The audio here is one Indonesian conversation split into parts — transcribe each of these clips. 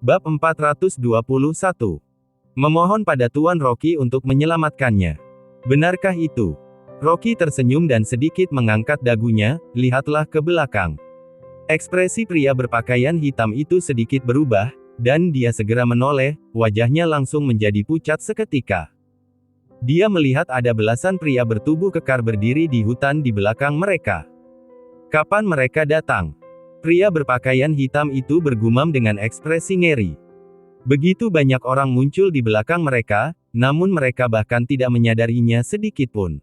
Bab 421. Memohon pada Tuan Rocky untuk menyelamatkannya. Benarkah itu? Rocky tersenyum dan sedikit mengangkat dagunya, lihatlah ke belakang. Ekspresi pria berpakaian hitam itu sedikit berubah, dan dia segera menoleh, wajahnya langsung menjadi pucat seketika. Dia melihat ada belasan pria bertubuh kekar berdiri di hutan di belakang mereka. Kapan mereka datang? Pria berpakaian hitam itu bergumam dengan ekspresi ngeri. Begitu banyak orang muncul di belakang mereka, namun mereka bahkan tidak menyadarinya sedikitpun.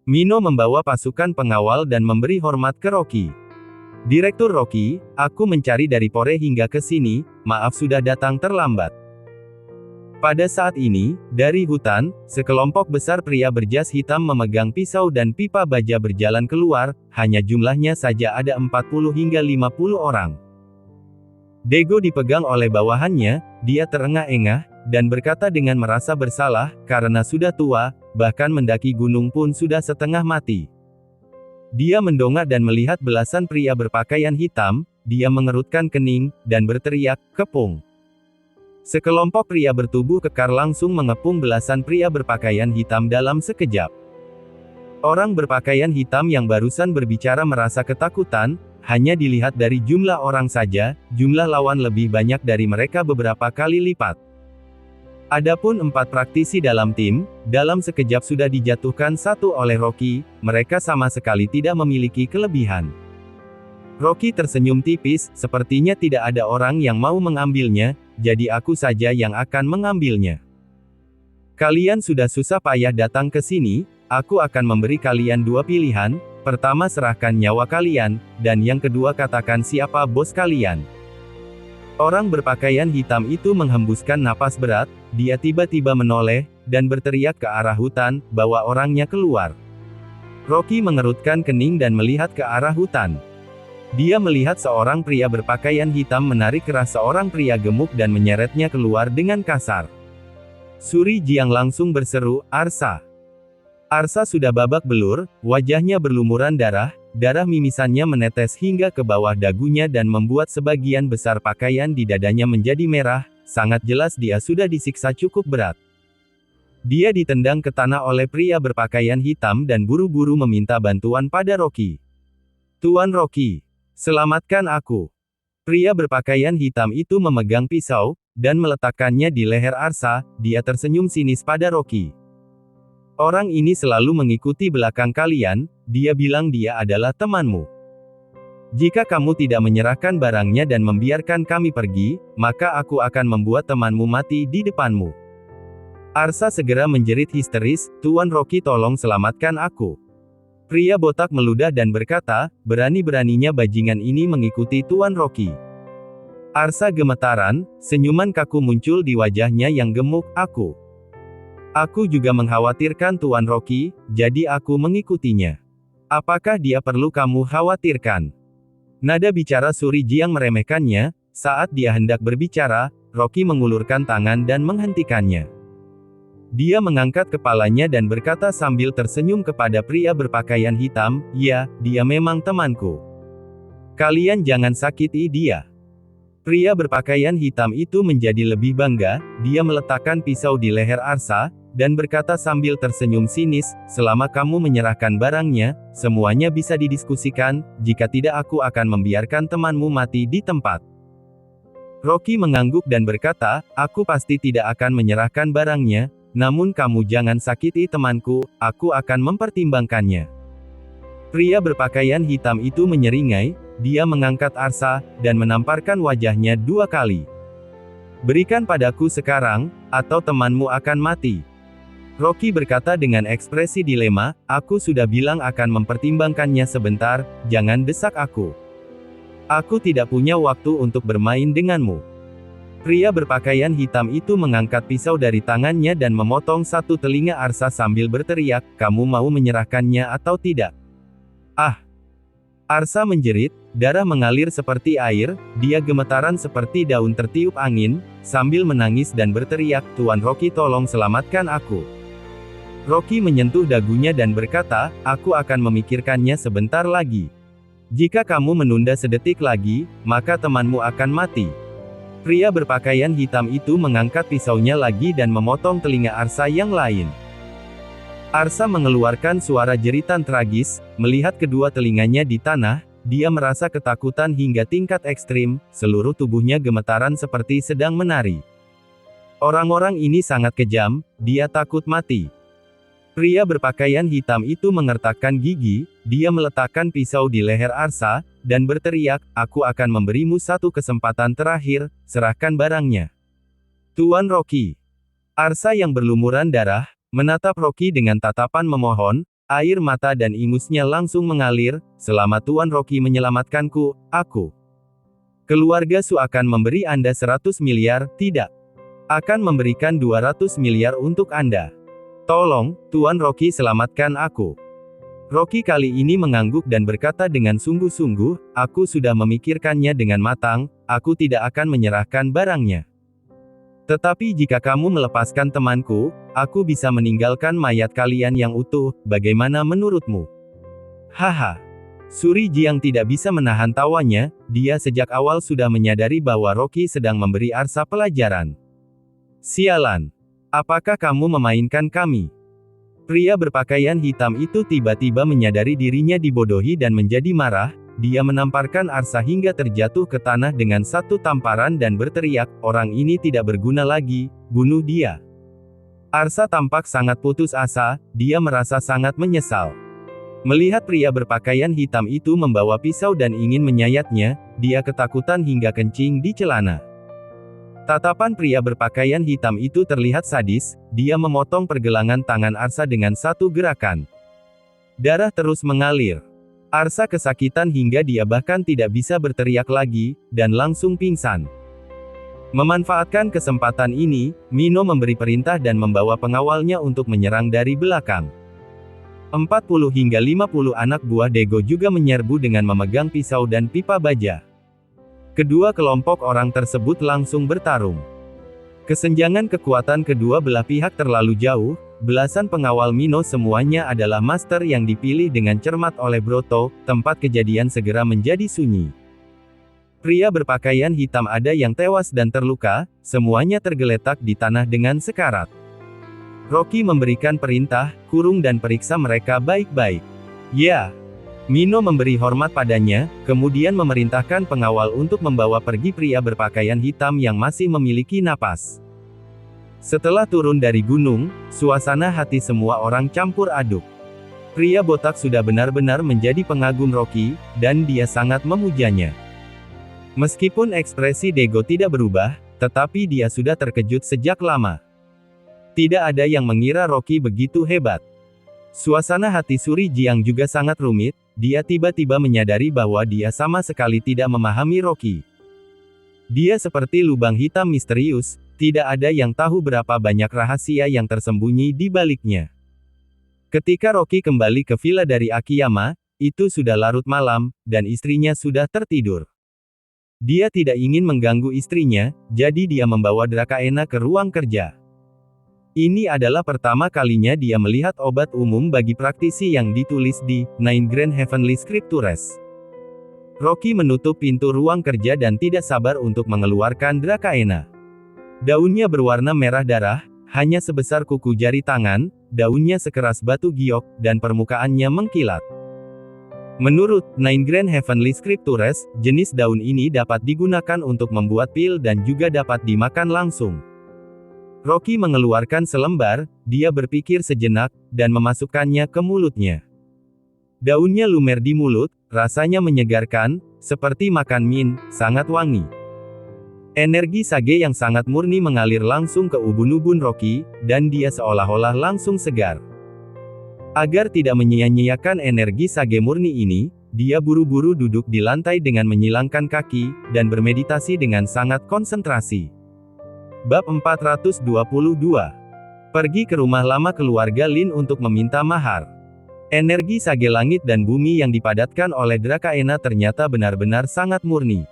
Mino membawa pasukan pengawal dan memberi hormat ke Rocky. Direktur Rocky, aku mencari dari Pore hingga ke sini, maaf sudah datang terlambat. Pada saat ini, dari hutan, sekelompok besar pria berjas hitam memegang pisau dan pipa baja berjalan keluar, hanya jumlahnya saja ada 40 hingga 50 orang. Dego dipegang oleh bawahannya, dia terengah-engah, dan berkata dengan merasa bersalah, karena sudah tua, bahkan mendaki gunung pun sudah setengah mati. Dia mendongak dan melihat belasan pria berpakaian hitam, dia mengerutkan kening, dan berteriak, "Kepung!" Sekelompok pria bertubuh kekar langsung mengepung belasan pria berpakaian hitam dalam sekejap. Orang berpakaian hitam yang barusan berbicara merasa ketakutan, hanya dilihat dari jumlah orang saja, jumlah lawan lebih banyak dari mereka beberapa kali lipat. Adapun 4 praktisi dalam tim, dalam sekejap sudah dijatuhkan satu oleh Rocky, mereka sama sekali tidak memiliki kelebihan. Rocky tersenyum tipis, sepertinya tidak ada orang yang mau mengambilnya, jadi aku saja yang akan mengambilnya. Kalian sudah susah payah datang ke sini, aku akan memberi kalian 2 pilihan, pertama serahkan nyawa kalian, dan yang kedua katakan siapa bos kalian. Orang berpakaian hitam itu menghembuskan napas berat, dia tiba-tiba menoleh, dan berteriak ke arah hutan, bawa orangnya keluar. Rocky mengerutkan kening dan melihat ke arah hutan. Dia melihat seorang pria berpakaian hitam menarik keras seorang pria gemuk dan menyeretnya keluar dengan kasar. Suri Jiang langsung berseru, "Arsa!" Arsa sudah babak belur, wajahnya berlumuran darah, darah mimisannya menetes hingga ke bawah dagunya dan membuat sebagian besar pakaian di dadanya menjadi merah, sangat jelas dia sudah disiksa cukup berat. Dia ditendang ke tanah oleh pria berpakaian hitam dan buru-buru meminta bantuan pada Rocky. "Tuan Rocky, selamatkan aku." Pria berpakaian hitam itu memegang pisau, dan meletakkannya di leher Arsa, dia tersenyum sinis pada Rocky. "Orang ini selalu mengikuti belakang kalian," dia bilang, "dia adalah temanmu. Jika kamu tidak menyerahkan barangnya dan membiarkan kami pergi, maka aku akan membuat temanmu mati di depanmu." Arsa segera menjerit histeris, "Tuan Rocky tolong selamatkan aku." Pria botak meludah dan berkata, "Berani-beraninya bajingan ini mengikuti Tuan Rocky." Arsa gemetaran, senyuman kaku muncul di wajahnya yang gemuk, Aku juga mengkhawatirkan Tuan Rocky, jadi aku mengikutinya. Apakah dia perlu kamu khawatirkan?" Nada bicara Suri Jiang meremehkannya, saat dia hendak berbicara, Rocky mengulurkan tangan dan menghentikannya. Dia mengangkat kepalanya dan berkata sambil tersenyum kepada pria berpakaian hitam, "Ya, dia memang temanku. Kalian jangan sakiti dia." Pria berpakaian hitam itu menjadi lebih bangga, dia meletakkan pisau di leher Arsa, dan berkata sambil tersenyum sinis, "Selama kamu menyerahkan barangnya, semuanya bisa didiskusikan, jika tidak aku akan membiarkan temanmu mati di tempat." Rocky mengangguk dan berkata, "Aku pasti tidak akan menyerahkan barangnya, namun kamu jangan sakiti temanku, aku akan mempertimbangkannya." Pria berpakaian hitam itu menyeringai, dia mengangkat Arsa, dan menamparkan wajahnya 2 kali. "Berikan padaku sekarang, atau temanmu akan mati." Rocky berkata dengan ekspresi dilema, "Aku sudah bilang akan mempertimbangkannya sebentar, jangan desak aku. Aku tidak punya waktu untuk bermain denganmu." Pria berpakaian hitam itu mengangkat pisau dari tangannya dan memotong satu telinga Arsa sambil berteriak, "Kamu mau menyerahkannya atau tidak?" "Ah!" Arsa menjerit, darah mengalir seperti air, dia gemetaran seperti daun tertiup angin, sambil menangis dan berteriak, "Tuan Rocky tolong selamatkan aku." Rocky menyentuh dagunya dan berkata, "Aku akan memikirkannya sebentar lagi. Jika kamu menunda sedetik lagi, maka temanmu akan mati." Pria berpakaian hitam itu mengangkat pisaunya lagi dan memotong telinga Arsa yang lain. Arsa mengeluarkan suara jeritan tragis, melihat kedua telinganya di tanah, dia merasa ketakutan hingga tingkat ekstrim, seluruh tubuhnya gemetaran seperti sedang menari. Orang-orang ini sangat kejam, dia takut mati. Pria berpakaian hitam itu mengertakkan gigi, dia meletakkan pisau di leher Arsa, dan berteriak, "Aku akan memberimu satu kesempatan terakhir, serahkan barangnya." Tuan Rocky. Arsa yang berlumuran darah, menatap Rocky dengan tatapan memohon, air mata dan ingusnya langsung mengalir, "Selama Tuan Rocky menyelamatkanku, aku. Keluarga Su akan memberi Anda 100 miliar, tidak. Akan memberikan 200 miliar untuk Anda. Tolong, Tuan Rocky selamatkan aku." Rocky kali ini mengangguk dan berkata dengan sungguh-sungguh, "Aku sudah memikirkannya dengan matang, aku tidak akan menyerahkan barangnya. Tetapi jika kamu melepaskan temanku, aku bisa meninggalkan mayat kalian yang utuh, bagaimana menurutmu?" Haha. Suri Jiang tidak bisa menahan tawanya, dia sejak awal sudah menyadari bahwa Rocky sedang memberi Arsa pelajaran. "Sialan. Apakah kamu memainkan kami?" Pria berpakaian hitam itu tiba-tiba menyadari dirinya dibodohi dan menjadi marah, dia menamparkan Arsa hingga terjatuh ke tanah dengan satu tamparan dan berteriak, "Orang ini tidak berguna lagi, bunuh dia." Arsa tampak sangat putus asa, dia merasa sangat menyesal. Melihat pria berpakaian hitam itu membawa pisau dan ingin menyayatnya, dia ketakutan hingga kencing di celana. Tatapan pria berpakaian hitam itu terlihat sadis, dia memotong pergelangan tangan Arsa dengan satu gerakan. Darah terus mengalir. Arsa kesakitan hingga dia bahkan tidak bisa berteriak lagi, dan langsung pingsan. Memanfaatkan kesempatan ini, Mino memberi perintah dan membawa pengawalnya untuk menyerang dari belakang. 40 hingga 50 anak buah Dego juga menyerbu dengan memegang pisau dan pipa baja. Kedua kelompok orang tersebut langsung bertarung. Kesenjangan kekuatan kedua belah pihak terlalu jauh, belasan pengawal Mino semuanya adalah master yang dipilih dengan cermat oleh Broto, tempat kejadian segera menjadi sunyi. Pria berpakaian hitam ada yang tewas dan terluka, semuanya tergeletak di tanah dengan sekarat. Rocky memberikan perintah, kurung dan periksa mereka baik-baik. Ya. Mino memberi hormat padanya, kemudian memerintahkan pengawal untuk membawa pergi pria berpakaian hitam yang masih memiliki napas. Setelah turun dari gunung, suasana hati semua orang campur aduk. Pria botak sudah benar-benar menjadi pengagum Rocky, dan dia sangat memujanya. Meskipun ekspresi Dego tidak berubah, tetapi dia sudah terkejut sejak lama. Tidak ada yang mengira Rocky begitu hebat. Suasana hati Suri Jiang juga sangat rumit, dia tiba-tiba menyadari bahwa dia sama sekali tidak memahami Rocky. Dia seperti lubang hitam misterius, tidak ada yang tahu berapa banyak rahasia yang tersembunyi di baliknya. Ketika Rocky kembali ke villa dari Akiyama, itu sudah larut malam, dan istrinya sudah tertidur. Dia tidak ingin mengganggu istrinya, jadi dia membawa Drakaena ke ruang kerja. Ini adalah pertama kalinya dia melihat obat umum bagi praktisi yang ditulis di Nine Grand Heavenly Scriptures. Rocky menutup pintu ruang kerja dan tidak sabar untuk mengeluarkan Drakaena. Daunnya berwarna merah darah, hanya sebesar kuku jari tangan, daunnya sekeras batu giok, dan permukaannya mengkilat. Menurut Nine Grand Heavenly Scriptures, jenis daun ini dapat digunakan untuk membuat pil dan juga dapat dimakan langsung. Rocky mengeluarkan selembar, dia berpikir sejenak, dan memasukkannya ke mulutnya. Daunnya lumer di mulut, rasanya menyegarkan, seperti makan min, sangat wangi. Energi sage yang sangat murni mengalir langsung ke ubun-ubun Rocky, dan dia seolah-olah langsung segar. Agar tidak menyia-nyiakan energi sage murni ini, dia buru-buru duduk di lantai dengan menyilangkan kaki, dan bermeditasi dengan sangat konsentrasi. Bab 422. Pergi ke rumah lama keluarga Lin untuk meminta mahar. Energi sage langit dan bumi yang dipadatkan oleh Drakaena ternyata benar-benar sangat murni.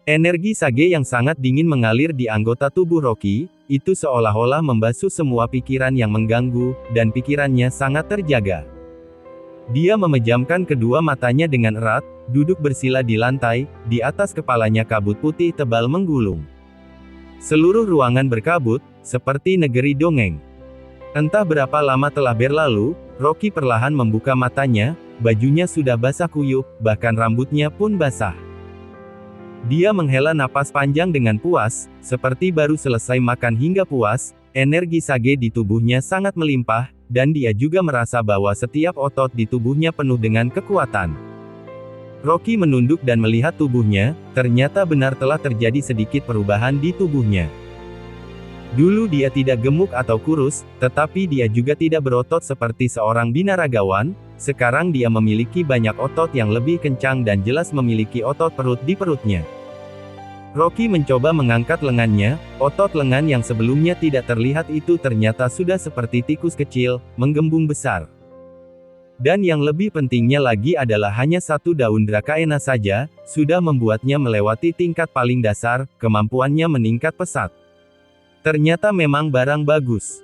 Energi sage yang sangat dingin mengalir di anggota tubuh Rocky, itu seolah-olah membasuh semua pikiran yang mengganggu, dan pikirannya sangat terjaga. Dia memejamkan kedua matanya dengan erat, duduk bersila di lantai, di atas kepalanya kabut putih tebal menggulung. Seluruh ruangan berkabut, seperti negeri dongeng. Entah berapa lama telah berlalu, Rocky perlahan membuka matanya, bajunya sudah basah kuyup, bahkan rambutnya pun basah. Dia menghela napas panjang dengan puas, seperti baru selesai makan hingga puas, energi sage di tubuhnya sangat melimpah, dan dia juga merasa bahwa setiap otot di tubuhnya penuh dengan kekuatan. Rocky menunduk dan melihat tubuhnya, ternyata benar telah terjadi sedikit perubahan di tubuhnya. Dulu dia tidak gemuk atau kurus, tetapi dia juga tidak berotot seperti seorang binaragawan, sekarang dia memiliki banyak otot yang lebih kencang dan jelas memiliki otot perut di perutnya. Rocky mencoba mengangkat lengannya, otot lengan yang sebelumnya tidak terlihat itu ternyata sudah seperti tikus kecil, menggembung besar. Dan yang lebih pentingnya lagi adalah hanya satu daun Drakaena saja, sudah membuatnya melewati tingkat paling dasar, kemampuannya meningkat pesat. Ternyata memang barang bagus.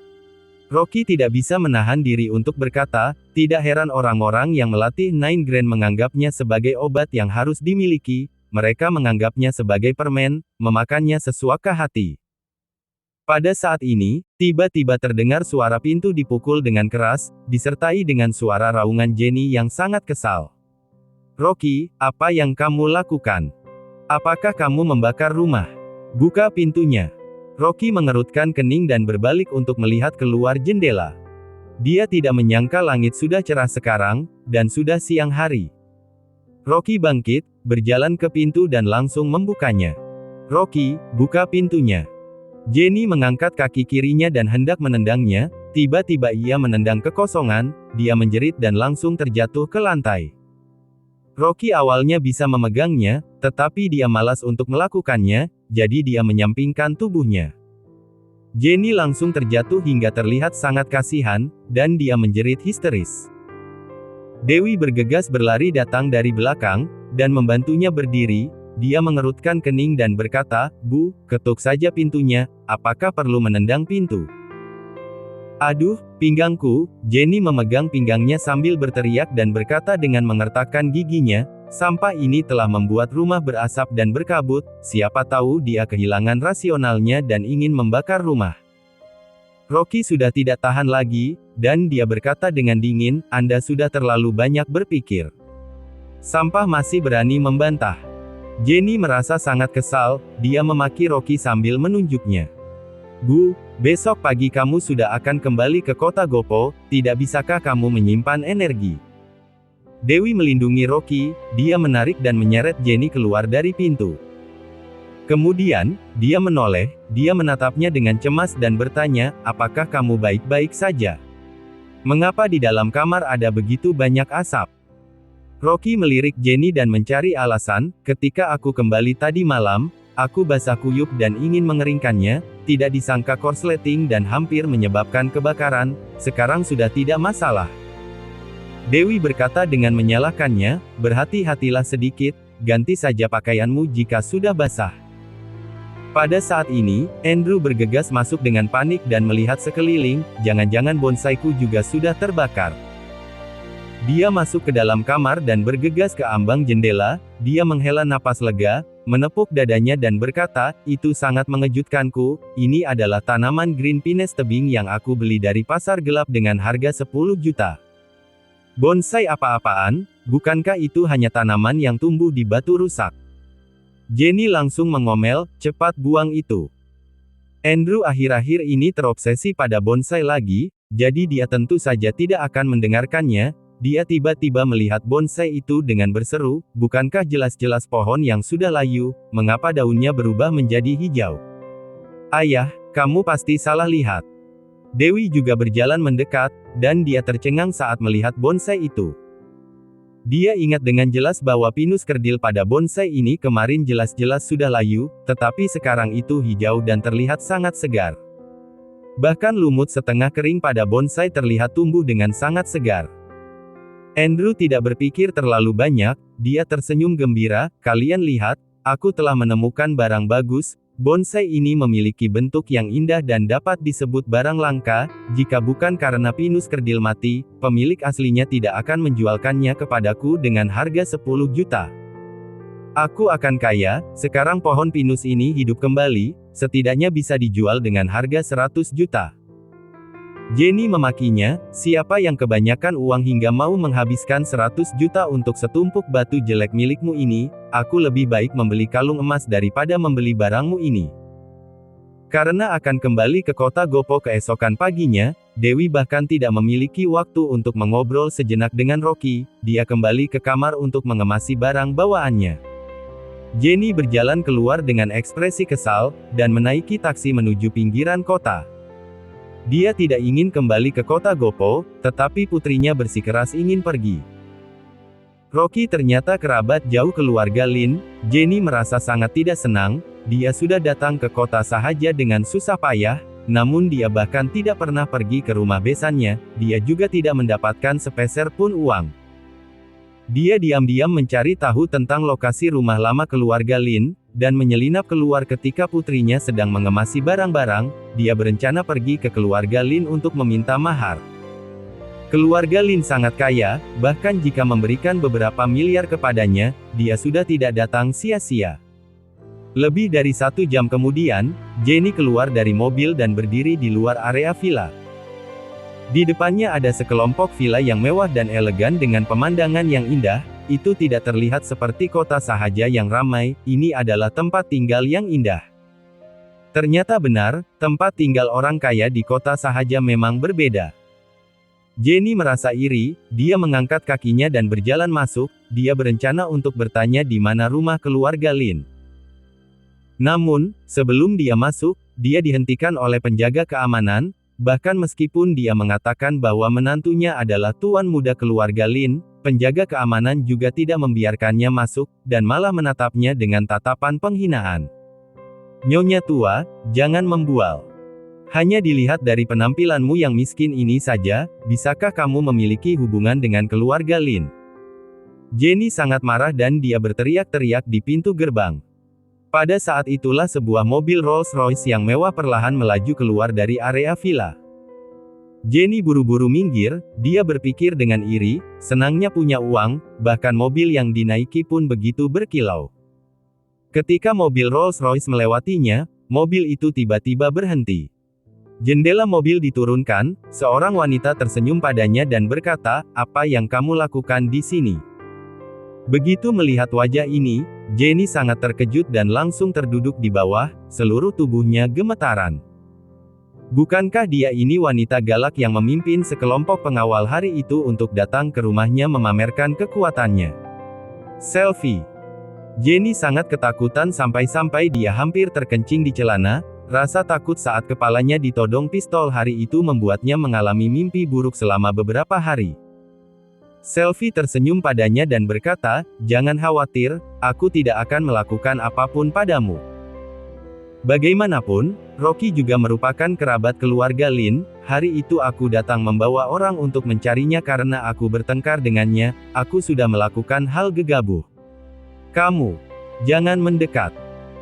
Rocky tidak bisa menahan diri untuk berkata, tidak heran orang-orang yang melatih Nine Grand menganggapnya sebagai obat yang harus dimiliki, mereka menganggapnya sebagai permen, memakannya sesuka hati. Pada saat ini, tiba-tiba terdengar suara pintu dipukul dengan keras, disertai dengan suara raungan Jenny yang sangat kesal. Rocky, apa yang kamu lakukan? Apakah kamu membakar rumah? Buka pintunya. Rocky mengerutkan kening dan berbalik untuk melihat keluar jendela. Dia tidak menyangka langit sudah cerah sekarang, dan sudah siang hari. Rocky bangkit, berjalan ke pintu dan langsung membukanya. Rocky, buka pintunya. Jenny mengangkat kaki kirinya dan hendak menendangnya, tiba-tiba ia menendang kekosongan, dia menjerit dan langsung terjatuh ke lantai. Rocky awalnya bisa memegangnya, tetapi dia malas untuk melakukannya, jadi dia menyampingkan tubuhnya. Jenny langsung terjatuh hingga terlihat sangat kasihan, dan dia menjerit histeris. Dewi bergegas berlari datang dari belakang, dan membantunya berdiri, dia mengerutkan kening dan berkata, Bu, ketuk saja pintunya, apakah perlu menendang pintu? Aduh, pinggangku, Jenny memegang pinggangnya sambil berteriak dan berkata dengan mengertakkan giginya, sampah ini telah membuat rumah berasap dan berkabut, siapa tahu dia kehilangan rasionalnya dan ingin membakar rumah. Rocky sudah tidak tahan lagi, dan dia berkata dengan dingin, Anda sudah terlalu banyak berpikir. Sampah masih berani membantah. Jenny merasa sangat kesal, dia memaki Rocky sambil menunjuknya. Bu, besok pagi kamu sudah akan kembali ke kota Gopo, tidak bisakah kamu menyimpan energi? Dewi melindungi Rocky, dia menarik dan menyeret Jenny keluar dari pintu. Kemudian, dia menoleh, dia menatapnya dengan cemas dan bertanya, apakah kamu baik-baik saja? Mengapa di dalam kamar ada begitu banyak asap? Rocky melirik Jenny dan mencari alasan, ketika aku kembali tadi malam, aku basah kuyup dan ingin mengeringkannya, tidak disangka korsleting dan hampir menyebabkan kebakaran, sekarang sudah tidak masalah. Dewi berkata dengan menyalahkannya, berhati-hatilah sedikit, ganti saja pakaianmu jika sudah basah. Pada saat ini, Andrew bergegas masuk dengan panik dan melihat sekeliling, jangan-jangan bonsaiku juga sudah terbakar. Dia masuk ke dalam kamar dan bergegas ke ambang jendela, dia menghela napas lega, menepuk dadanya dan berkata, itu sangat mengejutkanku, ini adalah tanaman green pinus tebing yang aku beli dari pasar gelap dengan harga 10 juta. Bonsai apa-apaan, bukankah itu hanya tanaman yang tumbuh di batu rusak? Jenny langsung mengomel, cepat buang itu. Andrew akhir-akhir ini terobsesi pada bonsai lagi, jadi dia tentu saja tidak akan mendengarkannya, dia tiba-tiba melihat bonsai itu dengan berseru, bukankah jelas-jelas pohon yang sudah layu, mengapa daunnya berubah menjadi hijau? Ayah, kamu pasti salah lihat. Dewi juga berjalan mendekat, dan dia tercengang saat melihat bonsai itu. Dia ingat dengan jelas bahwa pinus kerdil pada bonsai ini kemarin jelas-jelas sudah layu, tetapi sekarang itu hijau dan terlihat sangat segar. Bahkan lumut setengah kering pada bonsai terlihat tumbuh dengan sangat segar. Andrew tidak berpikir terlalu banyak, dia tersenyum gembira, kalian lihat, aku telah menemukan barang bagus. Bonsai ini memiliki bentuk yang indah dan dapat disebut barang langka. Jika bukan karena pinus kerdil mati, pemilik aslinya tidak akan menjualkannya kepadaku dengan harga 10 juta. Aku akan kaya. Sekarang pohon pinus ini hidup kembali, setidaknya bisa dijual dengan harga 100 juta. Jenny memakinya, siapa yang kebanyakan uang hingga mau menghabiskan 100 juta untuk setumpuk batu jelek milikmu ini? Aku lebih baik membeli kalung emas daripada membeli barangmu ini. Karena akan kembali ke kota Gopo keesokan paginya, Dewi bahkan tidak memiliki waktu untuk mengobrol sejenak dengan Rocky. Dia kembali ke kamar untuk mengemasi barang bawaannya. Jenny berjalan keluar dengan ekspresi kesal, dan menaiki taksi menuju pinggiran kota. Dia tidak ingin kembali ke kota Gopo, tetapi putrinya bersikeras ingin pergi. Rocky ternyata kerabat jauh keluarga Lin. Jenny merasa sangat tidak senang. Dia sudah datang ke kota sahaja dengan susah payah, namun dia bahkan tidak pernah pergi ke rumah besannya. Dia juga tidak mendapatkan sepeser pun uang. Dia diam-diam mencari tahu tentang lokasi rumah lama keluarga Lin, dan menyelinap keluar ketika putrinya sedang mengemasi barang-barang. Dia berencana pergi ke keluarga Lin untuk meminta mahar. Keluarga Lin sangat kaya, bahkan jika memberikan beberapa miliar kepadanya, dia sudah tidak datang sia-sia. Lebih dari 1 jam kemudian, Jenny keluar dari mobil dan berdiri di luar area villa. Di depannya ada sekelompok villa yang mewah dan elegan dengan pemandangan yang indah. Itu tidak terlihat seperti kota sahaja yang ramai, ini adalah tempat tinggal yang indah. Ternyata benar, tempat tinggal orang kaya di kota sahaja memang berbeda. Jenny merasa iri, dia mengangkat kakinya dan berjalan masuk. Dia berencana untuk bertanya di mana rumah keluarga Lin. Namun, sebelum dia masuk, dia dihentikan oleh penjaga keamanan. Bahkan meskipun dia mengatakan bahwa menantunya adalah tuan muda keluarga Lin, penjaga keamanan juga tidak membiarkannya masuk, dan malah menatapnya dengan tatapan penghinaan. Nyonya tua, jangan membual. Hanya dilihat dari penampilanmu yang miskin ini saja, bisakah kamu memiliki hubungan dengan keluarga Lin? Jenny sangat marah dan dia berteriak-teriak di pintu gerbang. Pada saat itulah sebuah mobil Rolls-Royce yang mewah perlahan melaju keluar dari area villa. Jenny buru-buru minggir, dia berpikir dengan iri, senangnya punya uang, bahkan mobil yang dinaiki pun begitu berkilau. Ketika mobil Rolls-Royce melewatinya, mobil itu tiba-tiba berhenti. Jendela mobil diturunkan, seorang wanita tersenyum padanya dan berkata, "Apa yang kamu lakukan di sini?" Begitu melihat wajah ini, Jenny sangat terkejut dan langsung terduduk di bawah, seluruh tubuhnya gemetaran. Bukankah dia ini wanita galak yang memimpin sekelompok pengawal hari itu untuk datang ke rumahnya memamerkan kekuatannya? Selfie. Jenny sangat ketakutan sampai-sampai dia hampir terkencing di celana. Rasa takut saat kepalanya ditodong pistol hari itu membuatnya mengalami mimpi buruk selama beberapa hari. Selfie tersenyum padanya dan berkata, "Jangan khawatir, aku tidak akan melakukan apapun padamu." Bagaimanapun, Rocky juga merupakan kerabat keluarga Lin. Hari itu aku datang membawa orang untuk mencarinya karena aku bertengkar dengannya. Aku sudah melakukan hal gegabah. Kamu, jangan mendekat.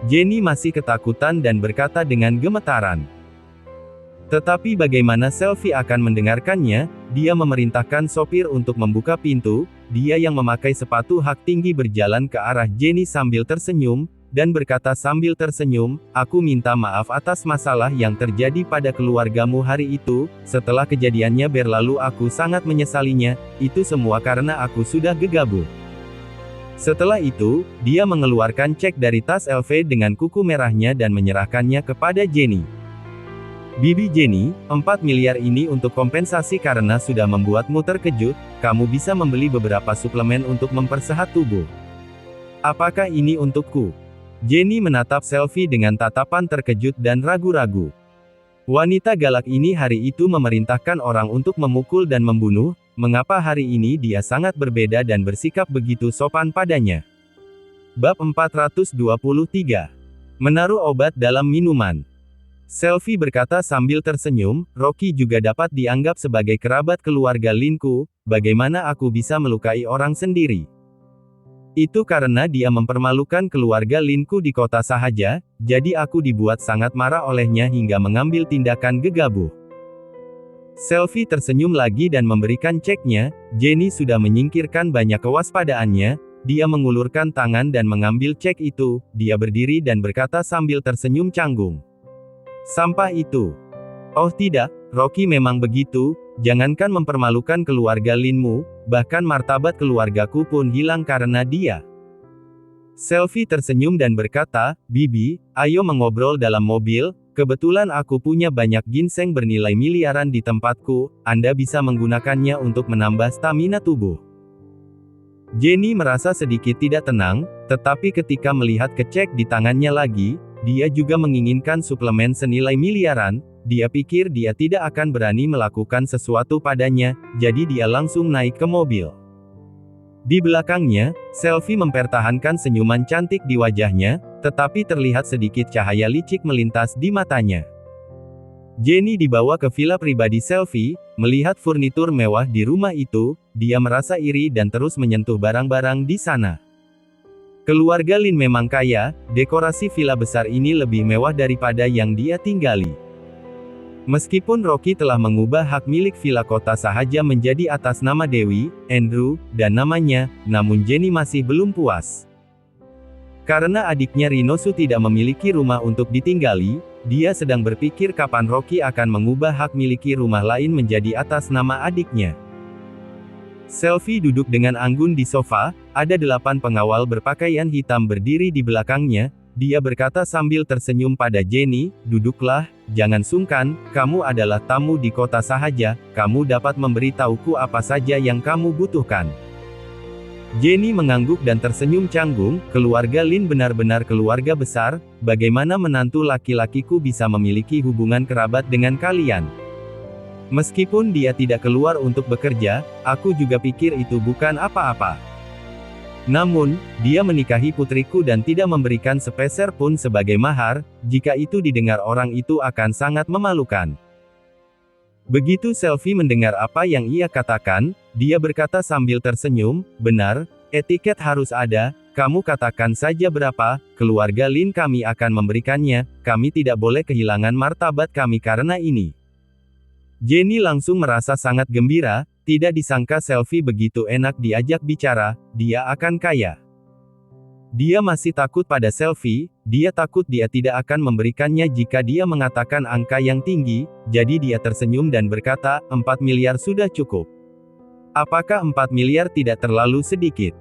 Jenny masih ketakutan dan berkata dengan gemetaran. Tetapi bagaimana Selfie akan mendengarkannya? Dia memerintahkan sopir untuk membuka pintu. Dia yang memakai sepatu hak tinggi berjalan ke arah Jenny sambil tersenyum, dan berkata sambil tersenyum, "Aku minta maaf atas masalah yang terjadi pada keluargamu hari itu. Setelah kejadiannya berlalu aku sangat menyesalinya, itu semua karena aku sudah gegabah." Setelah itu, dia mengeluarkan cek dari tas LV dengan kuku merahnya dan menyerahkannya kepada Jenny. "Bibi Jenny, 4 miliar ini untuk kompensasi karena sudah membuatmu terkejut. Kamu bisa membeli beberapa suplemen untuk mempersehat tubuh. Apakah ini untukku?" Jenny menatap Selfie dengan tatapan terkejut dan ragu-ragu. Wanita galak ini hari itu memerintahkan orang untuk memukul dan membunuh. Mengapa hari ini dia sangat berbeda dan bersikap begitu sopan padanya? Bab 423. Menaruh obat dalam minuman. Selfie berkata sambil tersenyum, "Rocky juga dapat dianggap sebagai kerabat keluarga Linku. Bagaimana aku bisa melukai orang sendiri? Itu karena dia mempermalukan keluarga Linku di kota Sahaja, jadi aku dibuat sangat marah olehnya hingga mengambil tindakan gegabah. Selfie tersenyum lagi dan memberikan ceknya. Jenny sudah menyingkirkan banyak kewaspadaannya. Dia mengulurkan tangan dan mengambil cek itu. Dia berdiri dan berkata sambil tersenyum canggung. Sampah itu. Oh tidak, Rocky memang begitu. Jangankan mempermalukan keluarga Linmu, bahkan martabat keluargaku pun hilang karena dia. Selfie tersenyum dan berkata, Bibi, ayo mengobrol dalam mobil. Kebetulan aku punya banyak ginseng bernilai miliaran di tempatku, Anda bisa menggunakannya untuk menambah stamina tubuh. Jenny merasa sedikit tidak tenang, tetapi ketika melihat kecek di tangannya lagi, dia juga menginginkan suplemen senilai miliaran. Dia pikir dia tidak akan berani melakukan sesuatu padanya, jadi dia langsung naik ke mobil. Di belakangnya, Selfie mempertahankan senyuman cantik di wajahnya, tetapi terlihat sedikit cahaya licik melintas di matanya. Jenny dibawa ke villa pribadi Selfie, melihat furnitur mewah di rumah itu, dia merasa iri dan terus menyentuh barang-barang di sana. Keluarga Lin memang kaya, dekorasi villa besar ini lebih mewah daripada yang dia tinggali. Meskipun Rocky telah mengubah hak milik villa kota Sahaja menjadi atas nama Dewi, Andrew, dan namanya, namun Jenny masih belum puas. Karena adiknya Rinosu tidak memiliki rumah untuk ditinggali, dia sedang berpikir kapan Rocky akan mengubah hak miliki rumah lain menjadi atas nama adiknya. Selfie duduk dengan anggun di sofa, ada 8 pengawal berpakaian hitam berdiri di belakangnya. Dia berkata sambil tersenyum pada Jenny, duduklah, jangan sungkan, kamu adalah tamu di kota Sahaja, kamu dapat memberitahuku apa saja yang kamu butuhkan. Jenny mengangguk dan tersenyum canggung, keluarga Lin benar-benar keluarga besar, bagaimana menantu laki-lakiku bisa memiliki hubungan kerabat dengan kalian? Meskipun dia tidak keluar untuk bekerja, aku juga pikir itu bukan apa-apa. Namun, dia menikahi putriku dan tidak memberikan sepeser pun sebagai mahar, jika itu didengar orang itu akan sangat memalukan. Begitu Selfie mendengar apa yang ia katakan, dia berkata sambil tersenyum, benar, etiket harus ada, kamu katakan saja berapa, keluarga Lin kami akan memberikannya, kami tidak boleh kehilangan martabat kami karena ini. Jenny langsung merasa sangat gembira, tidak disangka Selfie begitu enak diajak bicara, dia akan kaya. Dia masih takut pada Selfie, dia takut dia tidak akan memberikannya jika dia mengatakan angka yang tinggi, jadi dia tersenyum dan berkata, 4 miliar sudah cukup. Apakah 4 miliar tidak terlalu sedikit?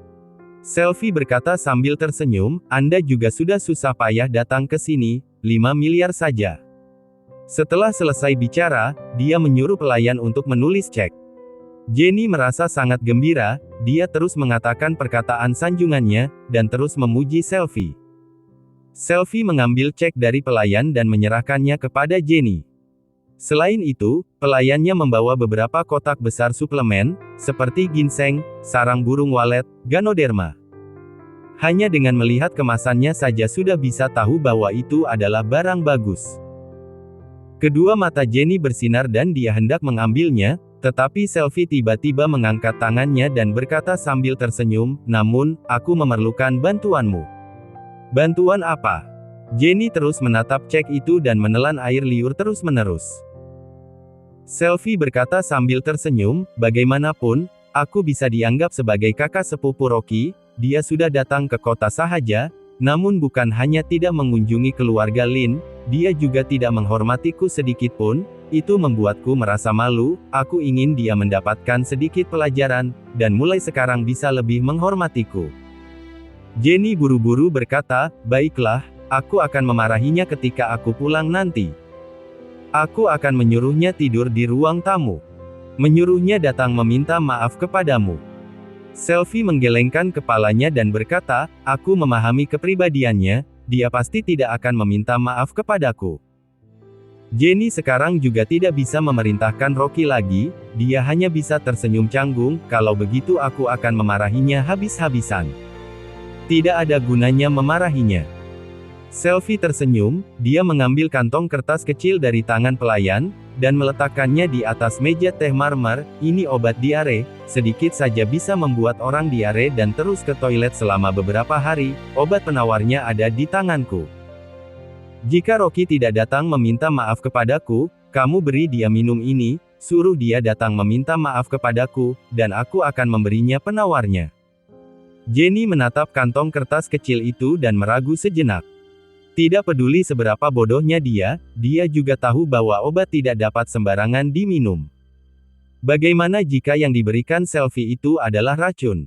Selfie berkata sambil tersenyum, Anda juga sudah susah payah datang ke sini, 5 miliar saja. Setelah selesai bicara, dia menyuruh pelayan untuk menulis cek. Jenny merasa sangat gembira, dia terus mengatakan perkataan sanjungannya, dan terus memuji Selfie. Selfie mengambil cek dari pelayan dan menyerahkannya kepada Jenny. Selain itu, pelayannya membawa beberapa kotak besar suplemen, seperti ginseng, sarang burung walet, ganoderma. Hanya dengan melihat kemasannya saja sudah bisa tahu bahwa itu adalah barang bagus. Kedua mata Jenny bersinar dan dia hendak mengambilnya, tetapi Selfie tiba-tiba mengangkat tangannya dan berkata sambil tersenyum, namun, aku memerlukan bantuanmu. Bantuan apa? Jenny terus menatap cek itu dan menelan air liur terus-menerus. Selfie berkata sambil tersenyum, bagaimanapun, aku bisa dianggap sebagai kakak sepupu Rocky, dia sudah datang ke kota Sahaja, namun bukan hanya tidak mengunjungi keluarga Lin, dia juga tidak menghormatiku sedikitpun. Itu membuatku merasa malu, aku ingin dia mendapatkan sedikit pelajaran, dan mulai sekarang bisa lebih menghormatiku. Jenny buru-buru berkata, baiklah, aku akan memarahinya ketika aku pulang nanti. Aku akan menyuruhnya tidur di ruang tamu. Menyuruhnya datang meminta maaf kepadamu. Selfie menggelengkan kepalanya dan berkata, aku memahami kepribadiannya, dia pasti tidak akan meminta maaf kepadaku. Jenny sekarang juga tidak bisa memerintahkan Rocky lagi, dia hanya bisa tersenyum canggung, kalau begitu aku akan memarahinya habis-habisan. Tidak ada gunanya memarahinya. Selfie tersenyum, dia mengambil kantong kertas kecil dari tangan pelayan, dan meletakkannya di atas meja teh marmer. Ini obat diare, sedikit saja bisa membuat orang diare dan terus ke toilet selama beberapa hari. Obat penawarnya ada di tanganku. Jika Rocky tidak datang meminta maaf kepadaku, kamu beri dia minum ini, suruh dia datang meminta maaf kepadaku, dan aku akan memberinya penawarnya. Jenny menatap kantong kertas kecil itu dan meragu sejenak. Tidak peduli seberapa bodohnya dia juga tahu bahwa obat tidak dapat sembarangan diminum. Bagaimana jika yang diberikan Selfie itu adalah racun?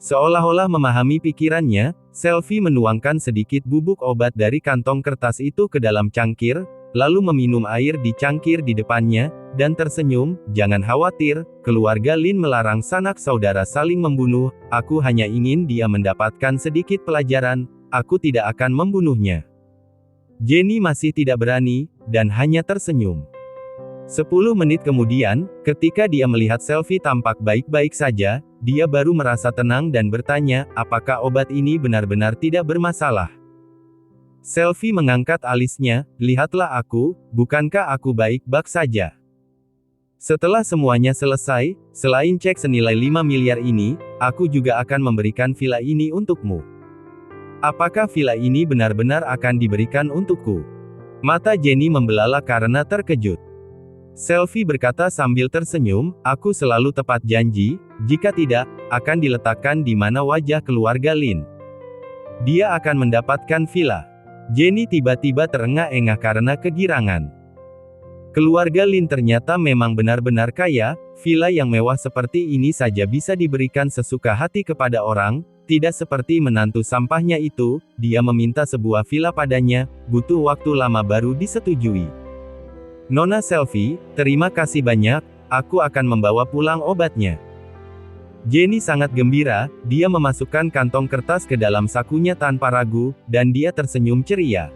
Seolah-olah memahami pikirannya, Selfie menuangkan sedikit bubuk obat dari kantong kertas itu ke dalam cangkir, lalu meminum air di cangkir di depannya, dan tersenyum. Jangan khawatir, keluarga Lin melarang sanak saudara saling membunuh, aku hanya ingin dia mendapatkan sedikit pelajaran. Aku tidak akan membunuhnya. Jenny masih tidak berani, dan hanya tersenyum. 10 menit kemudian, ketika dia melihat Selfie tampak baik-baik saja, dia baru merasa tenang dan bertanya, apakah obat ini benar-benar tidak bermasalah? Selfie mengangkat alisnya, lihatlah aku, bukankah aku baik-baik saja? Setelah semuanya selesai, selain cek senilai 5 miliar ini, aku juga akan memberikan villa ini untukmu. Apakah villa ini benar-benar akan diberikan untukku? Mata Jenny membelalak karena terkejut. Selfie berkata sambil tersenyum, aku selalu tepat janji, jika tidak, akan diletakkan di mana wajah keluarga Lin. Dia akan mendapatkan villa. Jenny tiba-tiba terengah-engah karena kegirangan. Keluarga Lin ternyata memang benar-benar kaya, villa yang mewah seperti ini saja bisa diberikan sesuka hati kepada orang. Tidak seperti menantu sampahnya itu, dia meminta sebuah villa padanya, butuh waktu lama baru disetujui. Nona Selfie, terima kasih banyak, aku akan membawa pulang obatnya. Jenny sangat gembira, dia memasukkan kantong kertas ke dalam sakunya tanpa ragu, dan dia tersenyum ceria.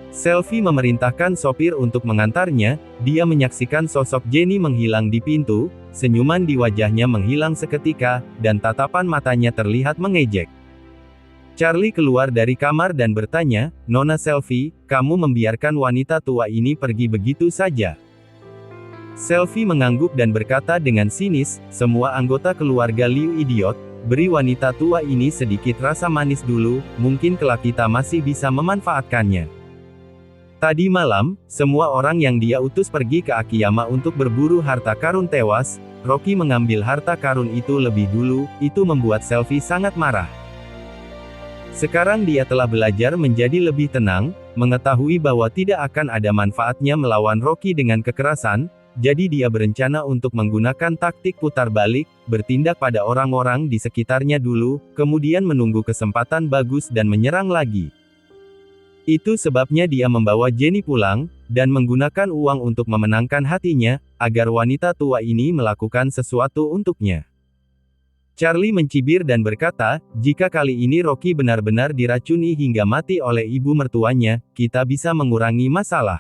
Selfie memerintahkan sopir untuk mengantarnya, dia menyaksikan sosok Jenny menghilang di pintu, senyuman di wajahnya menghilang seketika, dan tatapan matanya terlihat mengejek. Charlie keluar dari kamar dan bertanya, Nona Selfie, kamu membiarkan wanita tua ini pergi begitu saja? Selfie mengangguk dan berkata dengan sinis, semua anggota keluarga Liu idiot, beri wanita tua ini sedikit rasa manis dulu, mungkin kelak kita masih bisa memanfaatkannya. Tadi malam, semua orang yang dia utus pergi ke Akiyama untuk berburu harta karun tewas. Rocky mengambil harta karun itu lebih dulu, itu membuat Selfie sangat marah. Sekarang dia telah belajar menjadi lebih tenang, mengetahui bahwa tidak akan ada manfaatnya melawan Rocky dengan kekerasan, jadi dia berencana untuk menggunakan taktik putar balik, bertindak pada orang-orang di sekitarnya dulu, kemudian menunggu kesempatan bagus dan menyerang lagi. Itu sebabnya dia membawa Jenny pulang, dan menggunakan uang untuk memenangkan hatinya, agar wanita tua ini melakukan sesuatu untuknya. Charlie mencibir dan berkata, jika kali ini Rocky benar-benar diracuni hingga mati oleh ibu mertuanya, kita bisa mengurangi masalah.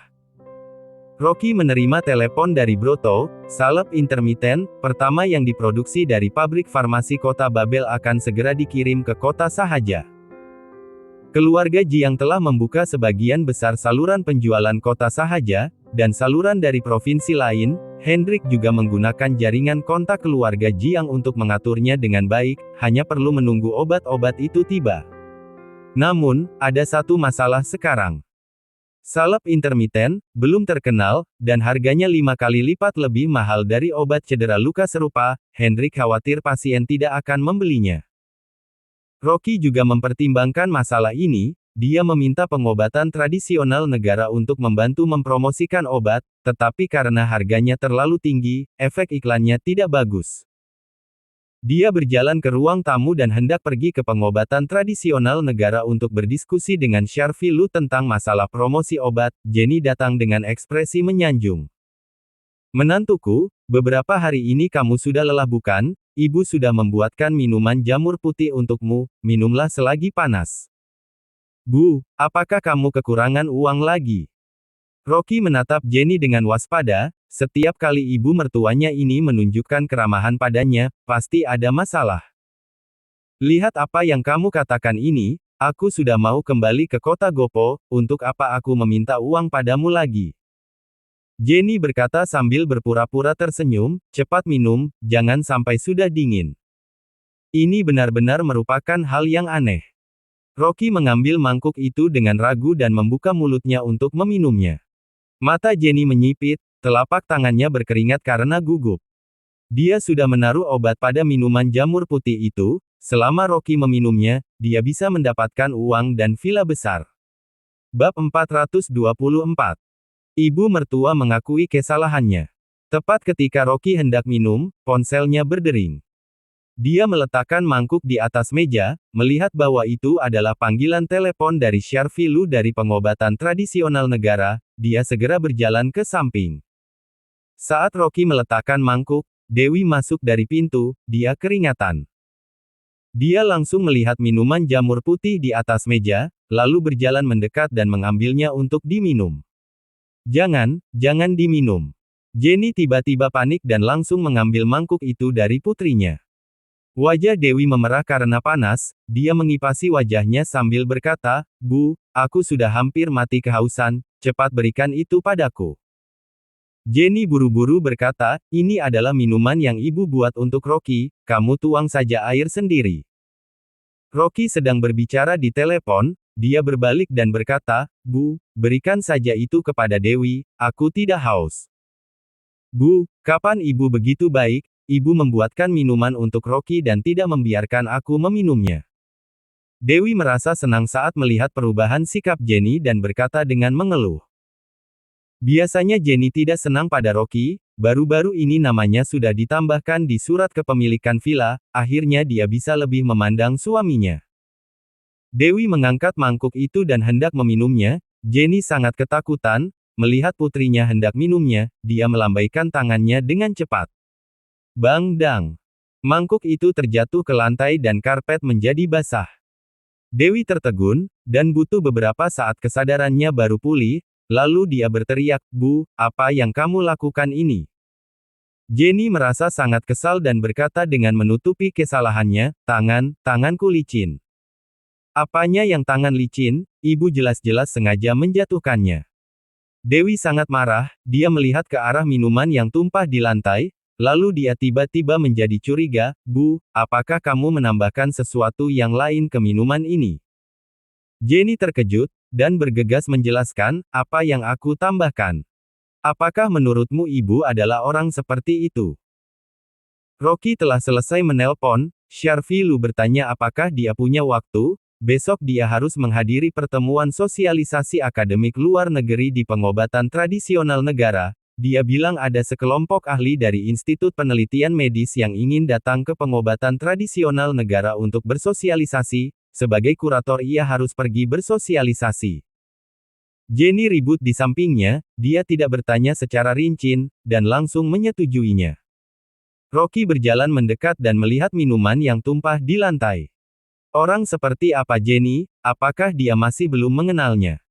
Rocky menerima telepon dari Broto, salep intermiten, pertama yang diproduksi dari pabrik farmasi kota Babel akan segera dikirim ke kota Sahaja. Keluarga Jiang telah membuka sebagian besar saluran penjualan kota Sahaja, dan saluran dari provinsi lain. Hendrik juga menggunakan jaringan kontak keluarga Jiang untuk mengaturnya dengan baik, hanya perlu menunggu obat-obat itu tiba. Namun, ada satu masalah sekarang. Salep intermiten, belum terkenal, dan harganya 5 kali lipat lebih mahal dari obat cedera luka serupa. Hendrik khawatir pasien tidak akan membelinya. Rocky juga mempertimbangkan masalah ini, dia meminta pengobatan tradisional negara untuk membantu mempromosikan obat, tetapi karena harganya terlalu tinggi, efek iklannya tidak bagus. Dia berjalan ke ruang tamu dan hendak pergi ke pengobatan tradisional negara untuk berdiskusi dengan Sharfi Lu tentang masalah promosi obat. Jenny datang dengan ekspresi menyanjung. Menantuku, beberapa hari ini kamu sudah lelah bukan? Ibu sudah membuatkan minuman jamur putih untukmu, minumlah selagi panas. Bu, apakah kamu kekurangan uang lagi? Rocky menatap Jenny dengan waspada, setiap kali ibu mertuanya ini menunjukkan keramahan padanya, pasti ada masalah. Lihat apa yang kamu katakan ini, aku sudah mau kembali ke kota Gopo, untuk apa aku meminta uang padamu lagi? Jenny berkata sambil berpura-pura tersenyum, cepat minum, jangan sampai sudah dingin. Ini benar-benar merupakan hal yang aneh. Rocky mengambil mangkuk itu dengan ragu dan membuka mulutnya untuk meminumnya. Mata Jenny menyipit, telapak tangannya berkeringat karena gugup. Dia sudah menaruh obat pada minuman jamur putih itu, selama Rocky meminumnya, dia bisa mendapatkan uang dan villa besar. Bab 424. Ibu mertua mengakui kesalahannya. Tepat ketika Rocky hendak minum, ponselnya berdering. Dia meletakkan mangkuk di atas meja, melihat bahwa itu adalah panggilan telepon dari Sharfi Lu dari pengobatan tradisional negara. Dia segera berjalan ke samping. Saat Rocky meletakkan mangkuk, Dewi masuk dari pintu, dia keringatan. Dia langsung melihat minuman jamur putih di atas meja, lalu berjalan mendekat dan mengambilnya untuk diminum. Jangan diminum. Jenny tiba-tiba panik dan langsung mengambil mangkuk itu dari putrinya. Wajah Dewi memerah karena panas, dia mengipasi wajahnya sambil berkata, "Bu, aku sudah hampir mati kehausan, cepat berikan itu padaku." Jenny buru-buru berkata, "Ini adalah minuman yang ibu buat untuk Rocky, kamu tuang saja air sendiri." Rocky sedang berbicara di telepon, dia berbalik dan berkata, "Bu, berikan saja itu kepada Dewi, aku tidak haus." "Bu, kapan ibu begitu baik? Ibu membuatkan minuman untuk Rocky dan tidak membiarkan aku meminumnya." Dewi merasa senang saat melihat perubahan sikap Jenny dan berkata dengan mengeluh. Biasanya Jenny tidak senang pada Rocky, baru-baru ini namanya sudah ditambahkan di surat kepemilikan villa, akhirnya dia bisa lebih memandang suaminya. Dewi mengangkat mangkuk itu dan hendak meminumnya, Jenny sangat ketakutan, melihat putrinya hendak minumnya, dia melambaikan tangannya dengan cepat. Bang dang. Mangkuk itu terjatuh ke lantai dan karpet menjadi basah. Dewi tertegun, dan butuh beberapa saat kesadarannya baru pulih, lalu dia berteriak, "Bu, apa yang kamu lakukan ini?" Jenny merasa sangat kesal dan berkata dengan menutupi kesalahannya, tanganku licin." "Apanya yang tangan licin? Ibu jelas-jelas sengaja menjatuhkannya." Dewi sangat marah, dia melihat ke arah minuman yang tumpah di lantai, lalu dia tiba-tiba menjadi curiga, "Bu, apakah kamu menambahkan sesuatu yang lain ke minuman ini?" Jenny terkejut, dan bergegas menjelaskan, "Apa yang aku tambahkan? Apakah menurutmu ibu adalah orang seperti itu?" Rocky telah selesai menelpon, Sharfi Lu bertanya apakah dia punya waktu. Besok dia harus menghadiri pertemuan sosialisasi akademik luar negeri di pengobatan tradisional negara. Dia bilang ada sekelompok ahli dari Institut Penelitian Medis yang ingin datang ke pengobatan tradisional negara untuk bersosialisasi. Sebagai kurator ia harus pergi bersosialisasi. Jenny ribut di sampingnya, dia tidak bertanya secara rinci, dan langsung menyetujuinya. Rocky berjalan mendekat dan melihat minuman yang tumpah di lantai. Orang seperti apa Jenny, apakah dia masih belum mengenalnya?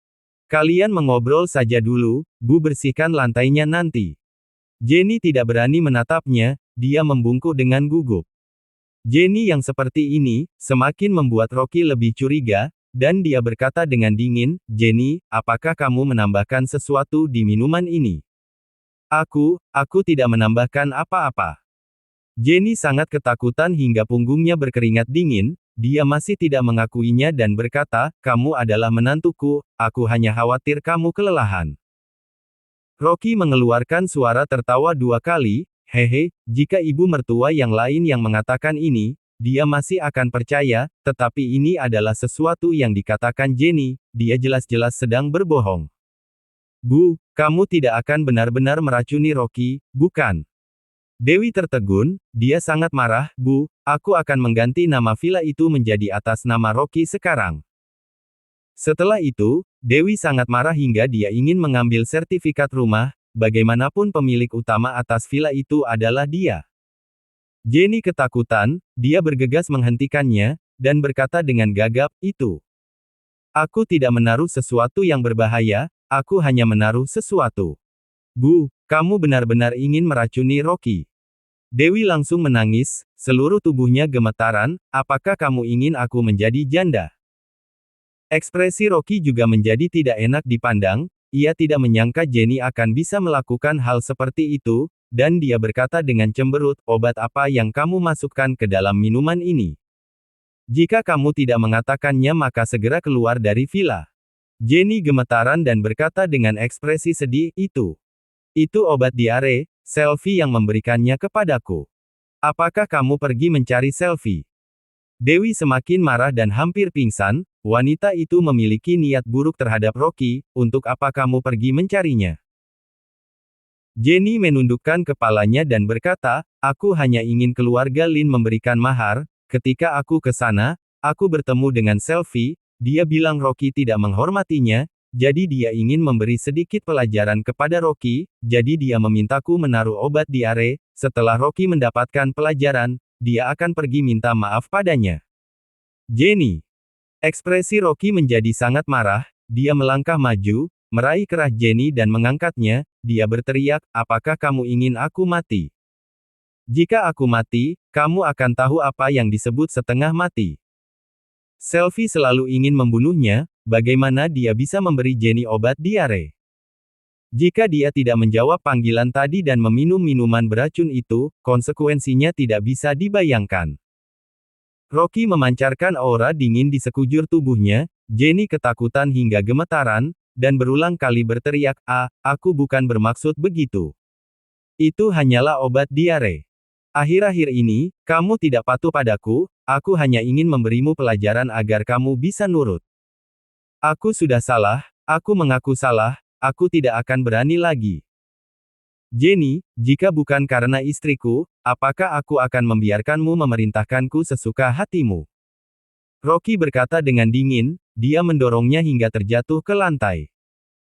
Kalian mengobrol saja dulu, Bu, bersihkan lantainya nanti. Jenny tidak berani menatapnya, dia membungkuk dengan gugup. Jenny yang seperti ini, semakin membuat Rocky lebih curiga, dan dia berkata dengan dingin, "Jenny, apakah kamu menambahkan sesuatu di minuman ini?" Aku tidak menambahkan apa-apa." Jenny sangat ketakutan hingga punggungnya berkeringat dingin, dia masih tidak mengakuinya dan berkata, "Kamu adalah menantuku, aku hanya khawatir kamu kelelahan." Rocky mengeluarkan suara tertawa 2 kali, "Hehe, jika ibu mertua yang lain yang mengatakan ini, dia masih akan percaya, tetapi ini adalah sesuatu yang dikatakan Jenny, dia jelas-jelas sedang berbohong." "Bu, kamu tidak akan benar-benar meracuni Rocky, bukan?" Dewi tertegun, dia sangat marah, "Bu, aku akan mengganti nama villa itu menjadi atas nama Rocky sekarang." Setelah itu, Dewi sangat marah hingga dia ingin mengambil sertifikat rumah, bagaimanapun pemilik utama atas villa itu adalah dia. Jenny ketakutan, dia bergegas menghentikannya, dan berkata dengan gagap, Aku tidak menaruh sesuatu yang berbahaya, aku hanya menaruh sesuatu." "Bu, kamu benar-benar ingin meracuni Rocky?" Dewi langsung menangis, seluruh tubuhnya gemetaran, "Apakah kamu ingin aku menjadi janda?" Ekspresi Rocky juga menjadi tidak enak dipandang, ia tidak menyangka Jenny akan bisa melakukan hal seperti itu, dan dia berkata dengan cemberut, obat apa yang kamu masukkan ke dalam minuman ini? Jika kamu tidak mengatakannya maka segera keluar dari villa. Jenny gemetaran dan berkata dengan ekspresi sedih, itu obat diare, Selfie yang memberikannya kepadaku. Apakah kamu pergi mencari Selfie? Dewi semakin marah dan hampir pingsan, wanita itu memiliki niat buruk terhadap Rocky, untuk apa kamu pergi mencarinya? Jenny menundukkan kepalanya dan berkata, aku hanya ingin keluarga Lin memberikan mahar, ketika aku ke sana, aku bertemu dengan Selfie, dia bilang Rocky tidak menghormatinya, jadi dia ingin memberi sedikit pelajaran kepada Rocky, jadi dia memintaku menaruh obat diare, setelah Rocky mendapatkan pelajaran, dia akan pergi minta maaf padanya. Jenny. Ekspresi Rocky menjadi sangat marah, dia melangkah maju, meraih kerah Jenny dan mengangkatnya, dia berteriak, apakah kamu ingin aku mati? Jika aku mati, kamu akan tahu apa yang disebut setengah mati. Selfie selalu ingin membunuhnya, bagaimana dia bisa memberi Jenny obat diare? Jika dia tidak menjawab panggilan tadi dan meminum minuman beracun itu, konsekuensinya tidak bisa dibayangkan. Rocky memancarkan aura dingin di sekujur tubuhnya, Jenny ketakutan hingga gemetaran, dan berulang kali berteriak, aku bukan bermaksud begitu. Itu hanyalah obat diare. Akhir-akhir ini, kamu tidak patuh padaku, aku hanya ingin memberimu pelajaran agar kamu bisa nurut. Aku sudah salah, aku mengaku salah, aku tidak akan berani lagi. Jenny, jika bukan karena istriku, apakah aku akan membiarkanmu memerintahkanku sesuka hatimu? Rocky berkata dengan dingin, dia mendorongnya hingga terjatuh ke lantai.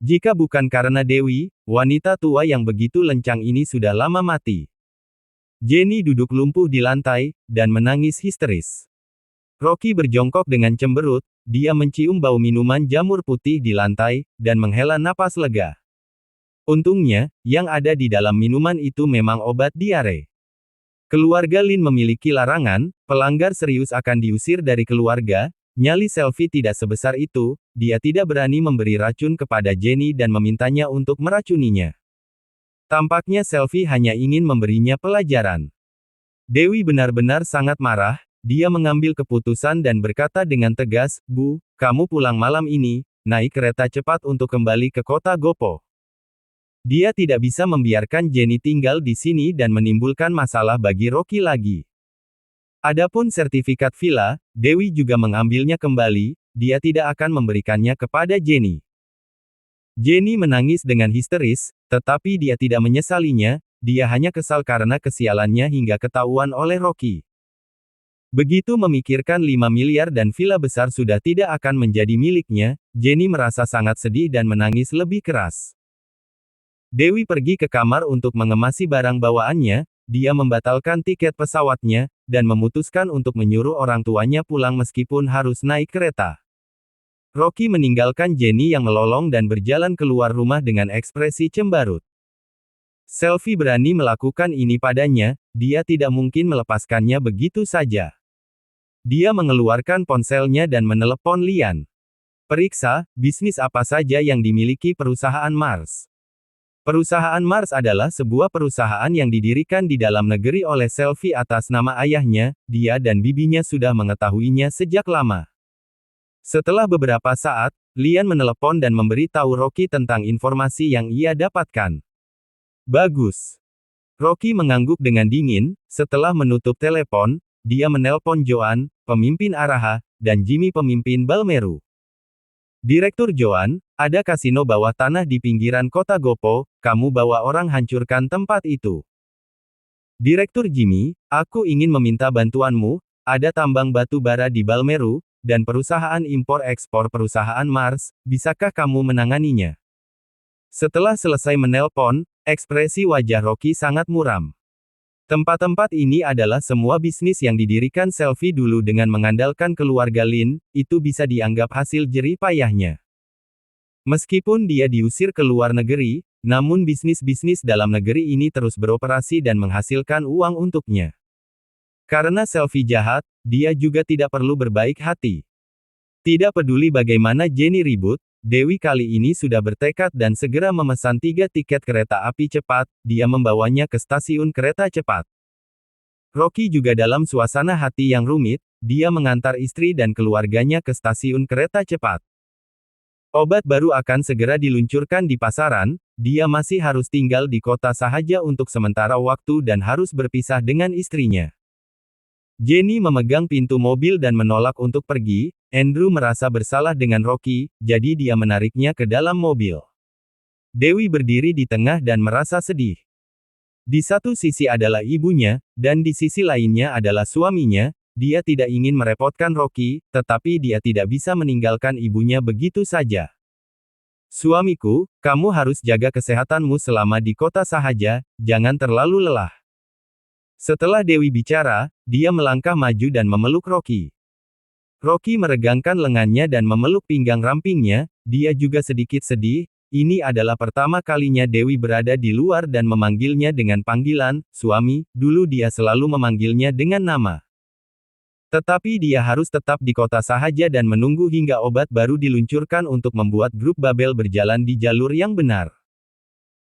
Jika bukan karena Dewi, wanita tua yang begitu lencang ini sudah lama mati. Jenny duduk lumpuh di lantai, dan menangis histeris. Rocky berjongkok dengan cemberut, dia mencium bau minuman jamur putih di lantai, dan menghela napas lega. Untungnya, yang ada di dalam minuman itu memang obat diare. Keluarga Lin memiliki larangan, pelanggar serius akan diusir dari keluarga, nyali Selfie tidak sebesar itu, dia tidak berani memberi racun kepada Jenny dan memintanya untuk meracuninya. Tampaknya Selfie hanya ingin memberinya pelajaran. Dewi benar-benar sangat marah, dia mengambil keputusan dan berkata dengan tegas, Bu, kamu pulang malam ini, naik kereta cepat untuk kembali ke kota Gopo. Dia tidak bisa membiarkan Jenny tinggal di sini dan menimbulkan masalah bagi Rocky lagi. Adapun sertifikat villa, Dewi juga mengambilnya kembali, dia tidak akan memberikannya kepada Jenny. Jenny menangis dengan histeris, tetapi dia tidak menyesalinya, dia hanya kesal karena kesialannya hingga ketahuan oleh Rocky. Begitu memikirkan 5 miliar dan villa besar sudah tidak akan menjadi miliknya, Jenny merasa sangat sedih dan menangis lebih keras. Dewi pergi ke kamar untuk mengemasi barang bawaannya, dia membatalkan tiket pesawatnya, dan memutuskan untuk menyuruh orang tuanya pulang meskipun harus naik kereta. Rocky meninggalkan Jenny yang melolong dan berjalan keluar rumah dengan ekspresi cemberut. Selfie berani melakukan ini padanya, dia tidak mungkin melepaskannya begitu saja. Dia mengeluarkan ponselnya dan menelepon Lian. Periksa, bisnis apa saja yang dimiliki perusahaan Mars. Perusahaan Mars adalah sebuah perusahaan yang didirikan di dalam negeri oleh Selfie atas nama ayahnya, dia dan bibinya sudah mengetahuinya sejak lama. Setelah beberapa saat, Lian menelepon dan memberi tahu Rocky tentang informasi yang ia dapatkan. Bagus. Rocky mengangguk dengan dingin, setelah menutup telepon, dia menelpon Joan, pemimpin Araha, dan Jimmy pemimpin Balmeru. Direktur Joan, ada kasino bawah tanah di pinggiran kota Gopo, kamu bawa orang hancurkan tempat itu. Direktur Jimmy, aku ingin meminta bantuanmu, ada tambang batu bara di Balmeru, dan perusahaan impor-ekspor perusahaan Mars, bisakah kamu menanganinya? Setelah selesai menelpon, ekspresi wajah Rocky sangat muram. Tempat-tempat ini adalah semua bisnis yang didirikan Selfie dulu dengan mengandalkan keluarga Lin, itu bisa dianggap hasil jerih payahnya. Meskipun dia diusir ke luar negeri, namun bisnis-bisnis dalam negeri ini terus beroperasi dan menghasilkan uang untuknya. Karena Selfie jahat, dia juga tidak perlu berbaik hati. Tidak peduli bagaimana Jenny ribut, Dewi kali ini sudah bertekad dan segera memesan 3 tiket kereta api cepat, dia membawanya ke stasiun kereta cepat. Rocky juga dalam suasana hati yang rumit, dia mengantar istri dan keluarganya ke stasiun kereta cepat. Obat baru akan segera diluncurkan di pasaran, dia masih harus tinggal di kota Sahaja untuk sementara waktu dan harus berpisah dengan istrinya. Jenny memegang pintu mobil dan menolak untuk pergi. Andrew merasa bersalah dengan Rocky, jadi dia menariknya ke dalam mobil. Dewi berdiri di tengah dan merasa sedih. Di satu sisi adalah ibunya, dan di sisi lainnya adalah suaminya. Dia tidak ingin merepotkan Rocky, tetapi dia tidak bisa meninggalkan ibunya begitu saja. Suamiku, kamu harus jaga kesehatanmu selama di kota Sahaja, jangan terlalu lelah. Setelah Dewi bicara, dia melangkah maju dan memeluk Rocky. Rocky meregangkan lengannya dan memeluk pinggang rampingnya, dia juga sedikit sedih. Ini adalah pertama kalinya Dewi berada di luar dan memanggilnya dengan panggilan, suami. Dulu dia selalu memanggilnya dengan nama. Tetapi dia harus tetap di kota Sahaja dan menunggu hingga obat baru diluncurkan untuk membuat grup Babel berjalan di jalur yang benar.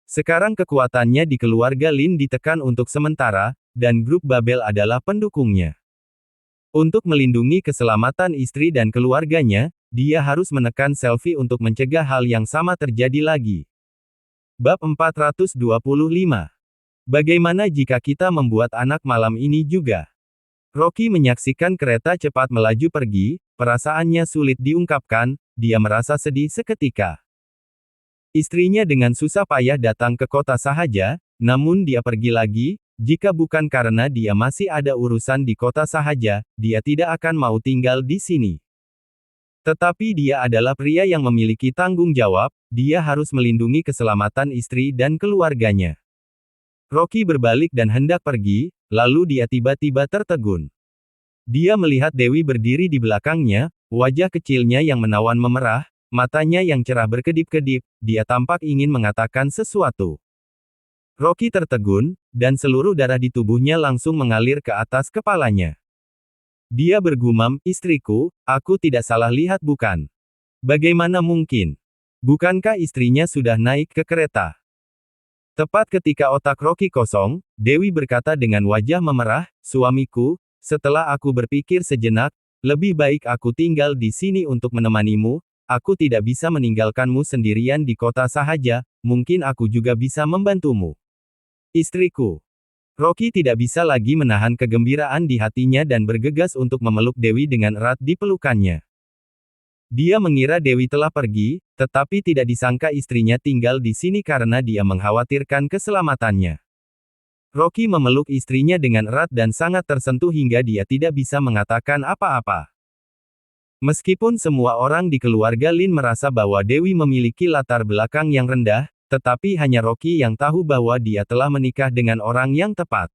Sekarang kekuatannya di keluarga Lin ditekan untuk sementara, dan grup Babel adalah pendukungnya. Untuk melindungi keselamatan istri dan keluarganya, dia harus menekan Selfie untuk mencegah hal yang sama terjadi lagi. Bab 425. Bagaimana jika kita membuat anak malam ini juga? Rocky menyaksikan kereta cepat melaju pergi, perasaannya sulit diungkapkan, dia merasa sedih seketika. Istrinya dengan susah payah datang ke kota Sahaja, namun dia pergi lagi, jika bukan karena dia masih ada urusan di kota Sahaja, dia tidak akan mau tinggal di sini. Tetapi dia adalah pria yang memiliki tanggung jawab, dia harus melindungi keselamatan istri dan keluarganya. Rocky berbalik dan hendak pergi, lalu dia tiba-tiba tertegun. Dia melihat Dewi berdiri di belakangnya, wajah kecilnya yang menawan memerah, matanya yang cerah berkedip-kedip, dia tampak ingin mengatakan sesuatu. Rocky tertegun, dan seluruh darah di tubuhnya langsung mengalir ke atas kepalanya. Dia bergumam, istriku, aku tidak salah lihat bukan? Bagaimana mungkin? Bukankah istrinya sudah naik ke kereta? Tepat ketika otak Rocky kosong, Dewi berkata dengan wajah memerah, suamiku, setelah aku berpikir sejenak, lebih baik aku tinggal di sini untuk menemanimu, aku tidak bisa meninggalkanmu sendirian di kota Sahaja, mungkin aku juga bisa membantumu. Istriku. Rocky tidak bisa lagi menahan kegembiraan di hatinya dan bergegas untuk memeluk Dewi dengan erat di pelukannya. Dia mengira Dewi telah pergi, tetapi tidak disangka istrinya tinggal di sini karena dia mengkhawatirkan keselamatannya. Rocky memeluk istrinya dengan erat dan sangat tersentuh hingga dia tidak bisa mengatakan apa-apa. Meskipun semua orang di keluarga Lin merasa bahwa Dewi memiliki latar belakang yang rendah, tetapi hanya Rocky yang tahu bahwa dia telah menikah dengan orang yang tepat.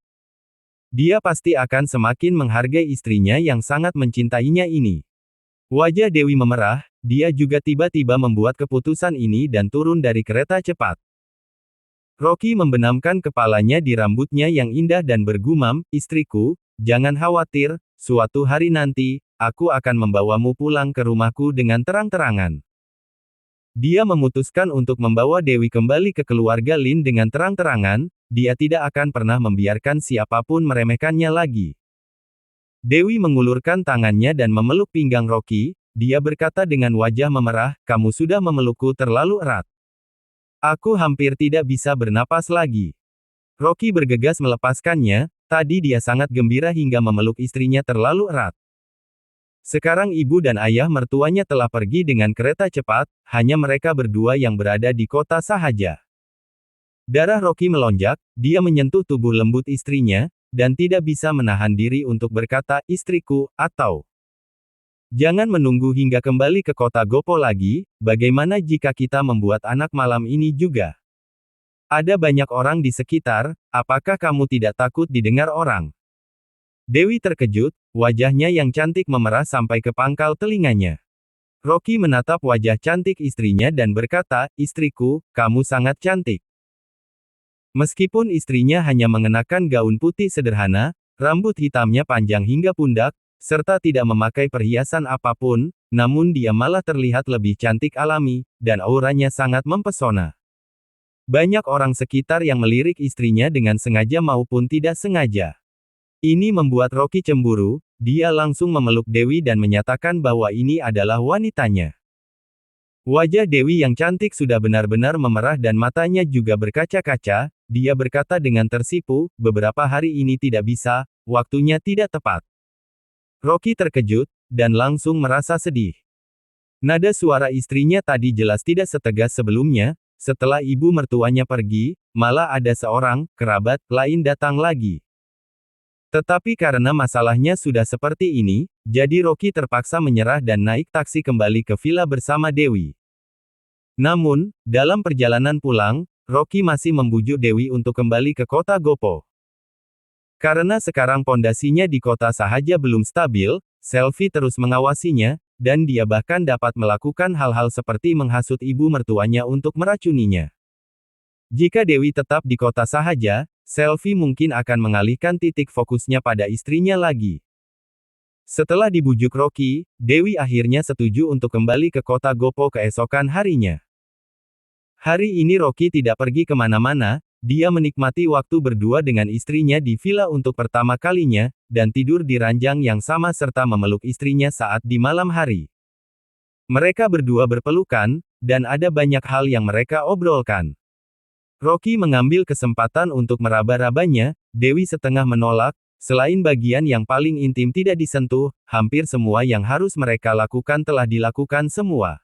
Dia pasti akan semakin menghargai istrinya yang sangat mencintainya ini. Wajah Dewi memerah, dia juga tiba-tiba membuat keputusan ini dan turun dari kereta cepat. Rocky membenamkan kepalanya di rambutnya yang indah dan bergumam, istriku, jangan khawatir, suatu hari nanti, aku akan membawamu pulang ke rumahku dengan terang-terangan. Dia memutuskan untuk membawa Dewi kembali ke keluarga Lin dengan terang-terangan, dia tidak akan pernah membiarkan siapapun meremehkannya lagi. Dewi mengulurkan tangannya dan memeluk pinggang Rocky, dia berkata dengan wajah memerah, kamu sudah memelukku terlalu erat. Aku hampir tidak bisa bernapas lagi. Rocky bergegas melepaskannya, tadi dia sangat gembira hingga memeluk istrinya terlalu erat. Sekarang ibu dan ayah mertuanya telah pergi dengan kereta cepat, hanya mereka berdua yang berada di kota Sahaja. Darah Rocky melonjak, dia menyentuh tubuh lembut istrinya, dan tidak bisa menahan diri untuk berkata, istriku, atau jangan menunggu hingga kembali ke kota Gopo lagi, bagaimana jika kita membuat anak malam ini juga? Ada banyak orang di sekitar, apakah kamu tidak takut didengar orang? Dewi terkejut, wajahnya yang cantik memerah sampai ke pangkal telinganya. Rocky menatap wajah cantik istrinya dan berkata, istriku, kamu sangat cantik. Meskipun istrinya hanya mengenakan gaun putih sederhana, rambut hitamnya panjang hingga pundak, serta tidak memakai perhiasan apapun, namun dia malah terlihat lebih cantik alami, dan auranya sangat mempesona. Banyak orang sekitar yang melirik istrinya dengan sengaja maupun tidak sengaja. Ini membuat Rocky cemburu, dia langsung memeluk Dewi dan menyatakan bahwa ini adalah wanitanya. Wajah Dewi yang cantik sudah benar-benar memerah dan matanya juga berkaca-kaca, dia berkata dengan tersipu, beberapa hari ini tidak bisa, waktunya tidak tepat. Rocky terkejut, dan langsung merasa sedih. Nada suara istrinya tadi jelas tidak setegas sebelumnya, setelah ibu mertuanya pergi, malah ada seorang kerabat lain datang lagi. Tetapi karena masalahnya sudah seperti ini, jadi Rocky terpaksa menyerah dan naik taksi kembali ke villa bersama Dewi. Namun, dalam perjalanan pulang, Rocky masih membujuk Dewi untuk kembali ke kota Gopo. Karena sekarang pondasinya di kota Sahaja belum stabil, Selvi terus mengawasinya, dan dia bahkan dapat melakukan hal-hal seperti menghasut ibu mertuanya untuk meracuninya. Jika Dewi tetap di kota Sahaja, Selvi mungkin akan mengalihkan titik fokusnya pada istrinya lagi. Setelah dibujuk Rocky, Dewi akhirnya setuju untuk kembali ke kota Gopo keesokan harinya. Hari ini Rocky tidak pergi kemana-mana, dia menikmati waktu berdua dengan istrinya di villa untuk pertama kalinya, dan tidur di ranjang yang sama serta memeluk istrinya saat di malam hari. Mereka berdua berpelukan, dan ada banyak hal yang mereka obrolkan. Rocky mengambil kesempatan untuk meraba-rabanya, Dewi setengah menolak, selain bagian yang paling intim tidak disentuh, hampir semua yang harus mereka lakukan telah dilakukan semua.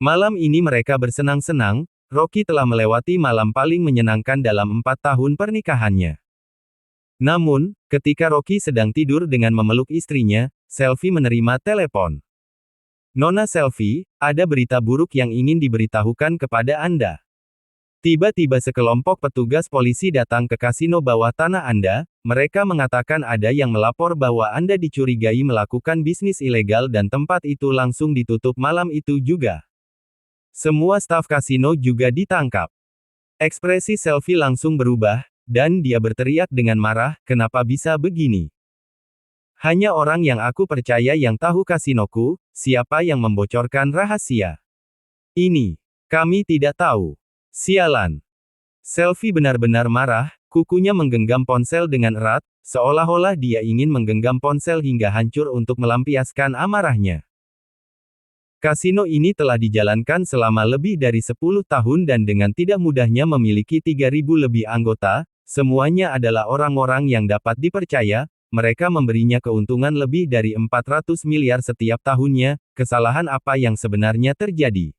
Malam ini mereka bersenang-senang, Rocky telah melewati malam paling menyenangkan dalam 4 tahun pernikahannya. Namun, ketika Rocky sedang tidur dengan memeluk istrinya, Selvi menerima telepon. Nona Selvi, ada berita buruk yang ingin diberitahukan kepada Anda. Tiba-tiba sekelompok petugas polisi datang ke kasino bawah tanah Anda, mereka mengatakan ada yang melapor bahwa Anda dicurigai melakukan bisnis ilegal dan tempat itu langsung ditutup malam itu juga. Semua staf kasino juga ditangkap. Ekspresi Selvi langsung berubah, dan dia berteriak dengan marah, kenapa bisa begini? Hanya orang yang aku percaya yang tahu kasinoku, siapa yang membocorkan rahasia? Ini, kami tidak tahu. Sialan. Selvi benar-benar marah, kukunya menggenggam ponsel dengan erat, seolah-olah dia ingin menggenggam ponsel hingga hancur untuk melampiaskan amarahnya. Kasino ini telah dijalankan selama lebih dari 10 tahun dan dengan tidak mudahnya memiliki 3.000 lebih anggota, semuanya adalah orang-orang yang dapat dipercaya, mereka memberinya keuntungan lebih dari 400 miliar setiap tahunnya, kesalahan apa yang sebenarnya terjadi?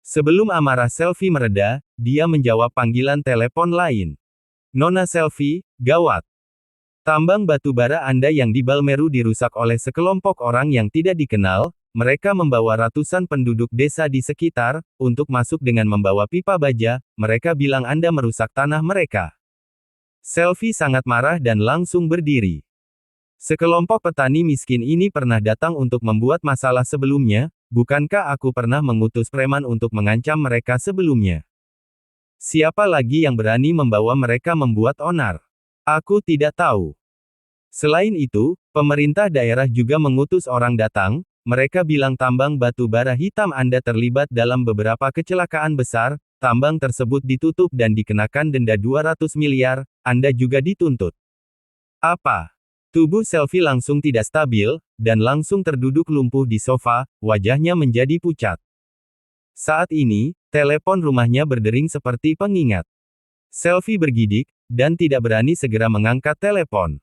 Sebelum amarah Selvi mereda, dia menjawab panggilan telepon lain. Nona Selvi, gawat. Tambang batu bara Anda yang di Balmeru dirusak oleh sekelompok orang yang tidak dikenal, mereka membawa ratusan penduduk desa di sekitar, untuk masuk dengan membawa pipa baja, mereka bilang Anda merusak tanah mereka. Selvi sangat marah dan langsung berdiri. Sekelompok petani miskin ini pernah datang untuk membuat masalah sebelumnya, bukankah aku pernah mengutus preman untuk mengancam mereka sebelumnya? Siapa lagi yang berani membawa mereka membuat onar? Aku tidak tahu. Selain itu, pemerintah daerah juga mengutus orang datang, mereka bilang tambang batu bara hitam Anda terlibat dalam beberapa kecelakaan besar, tambang tersebut ditutup dan dikenakan denda 200 miliar, Anda juga dituntut. Apa? Tubuh Selvi langsung tidak stabil, dan langsung terduduk lumpuh di sofa, wajahnya menjadi pucat. Saat ini, telepon rumahnya berdering seperti pengingat. Selvi bergidik, dan tidak berani segera mengangkat telepon.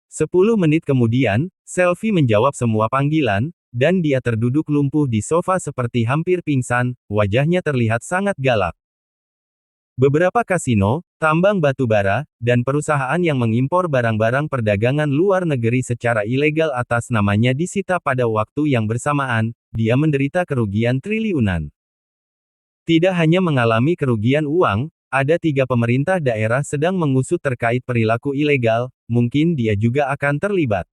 10 menit kemudian, Selvi menjawab semua panggilan, dan dia terduduk lumpuh di sofa seperti hampir pingsan, wajahnya terlihat sangat galak. Beberapa kasino, tambang batu bara, dan perusahaan yang mengimpor barang-barang perdagangan luar negeri secara ilegal atas namanya disita pada waktu yang bersamaan, dia menderita kerugian triliunan. Tidak hanya mengalami kerugian uang, ada 3 pemerintah daerah sedang mengusut terkait perilaku ilegal, mungkin dia juga akan terlibat.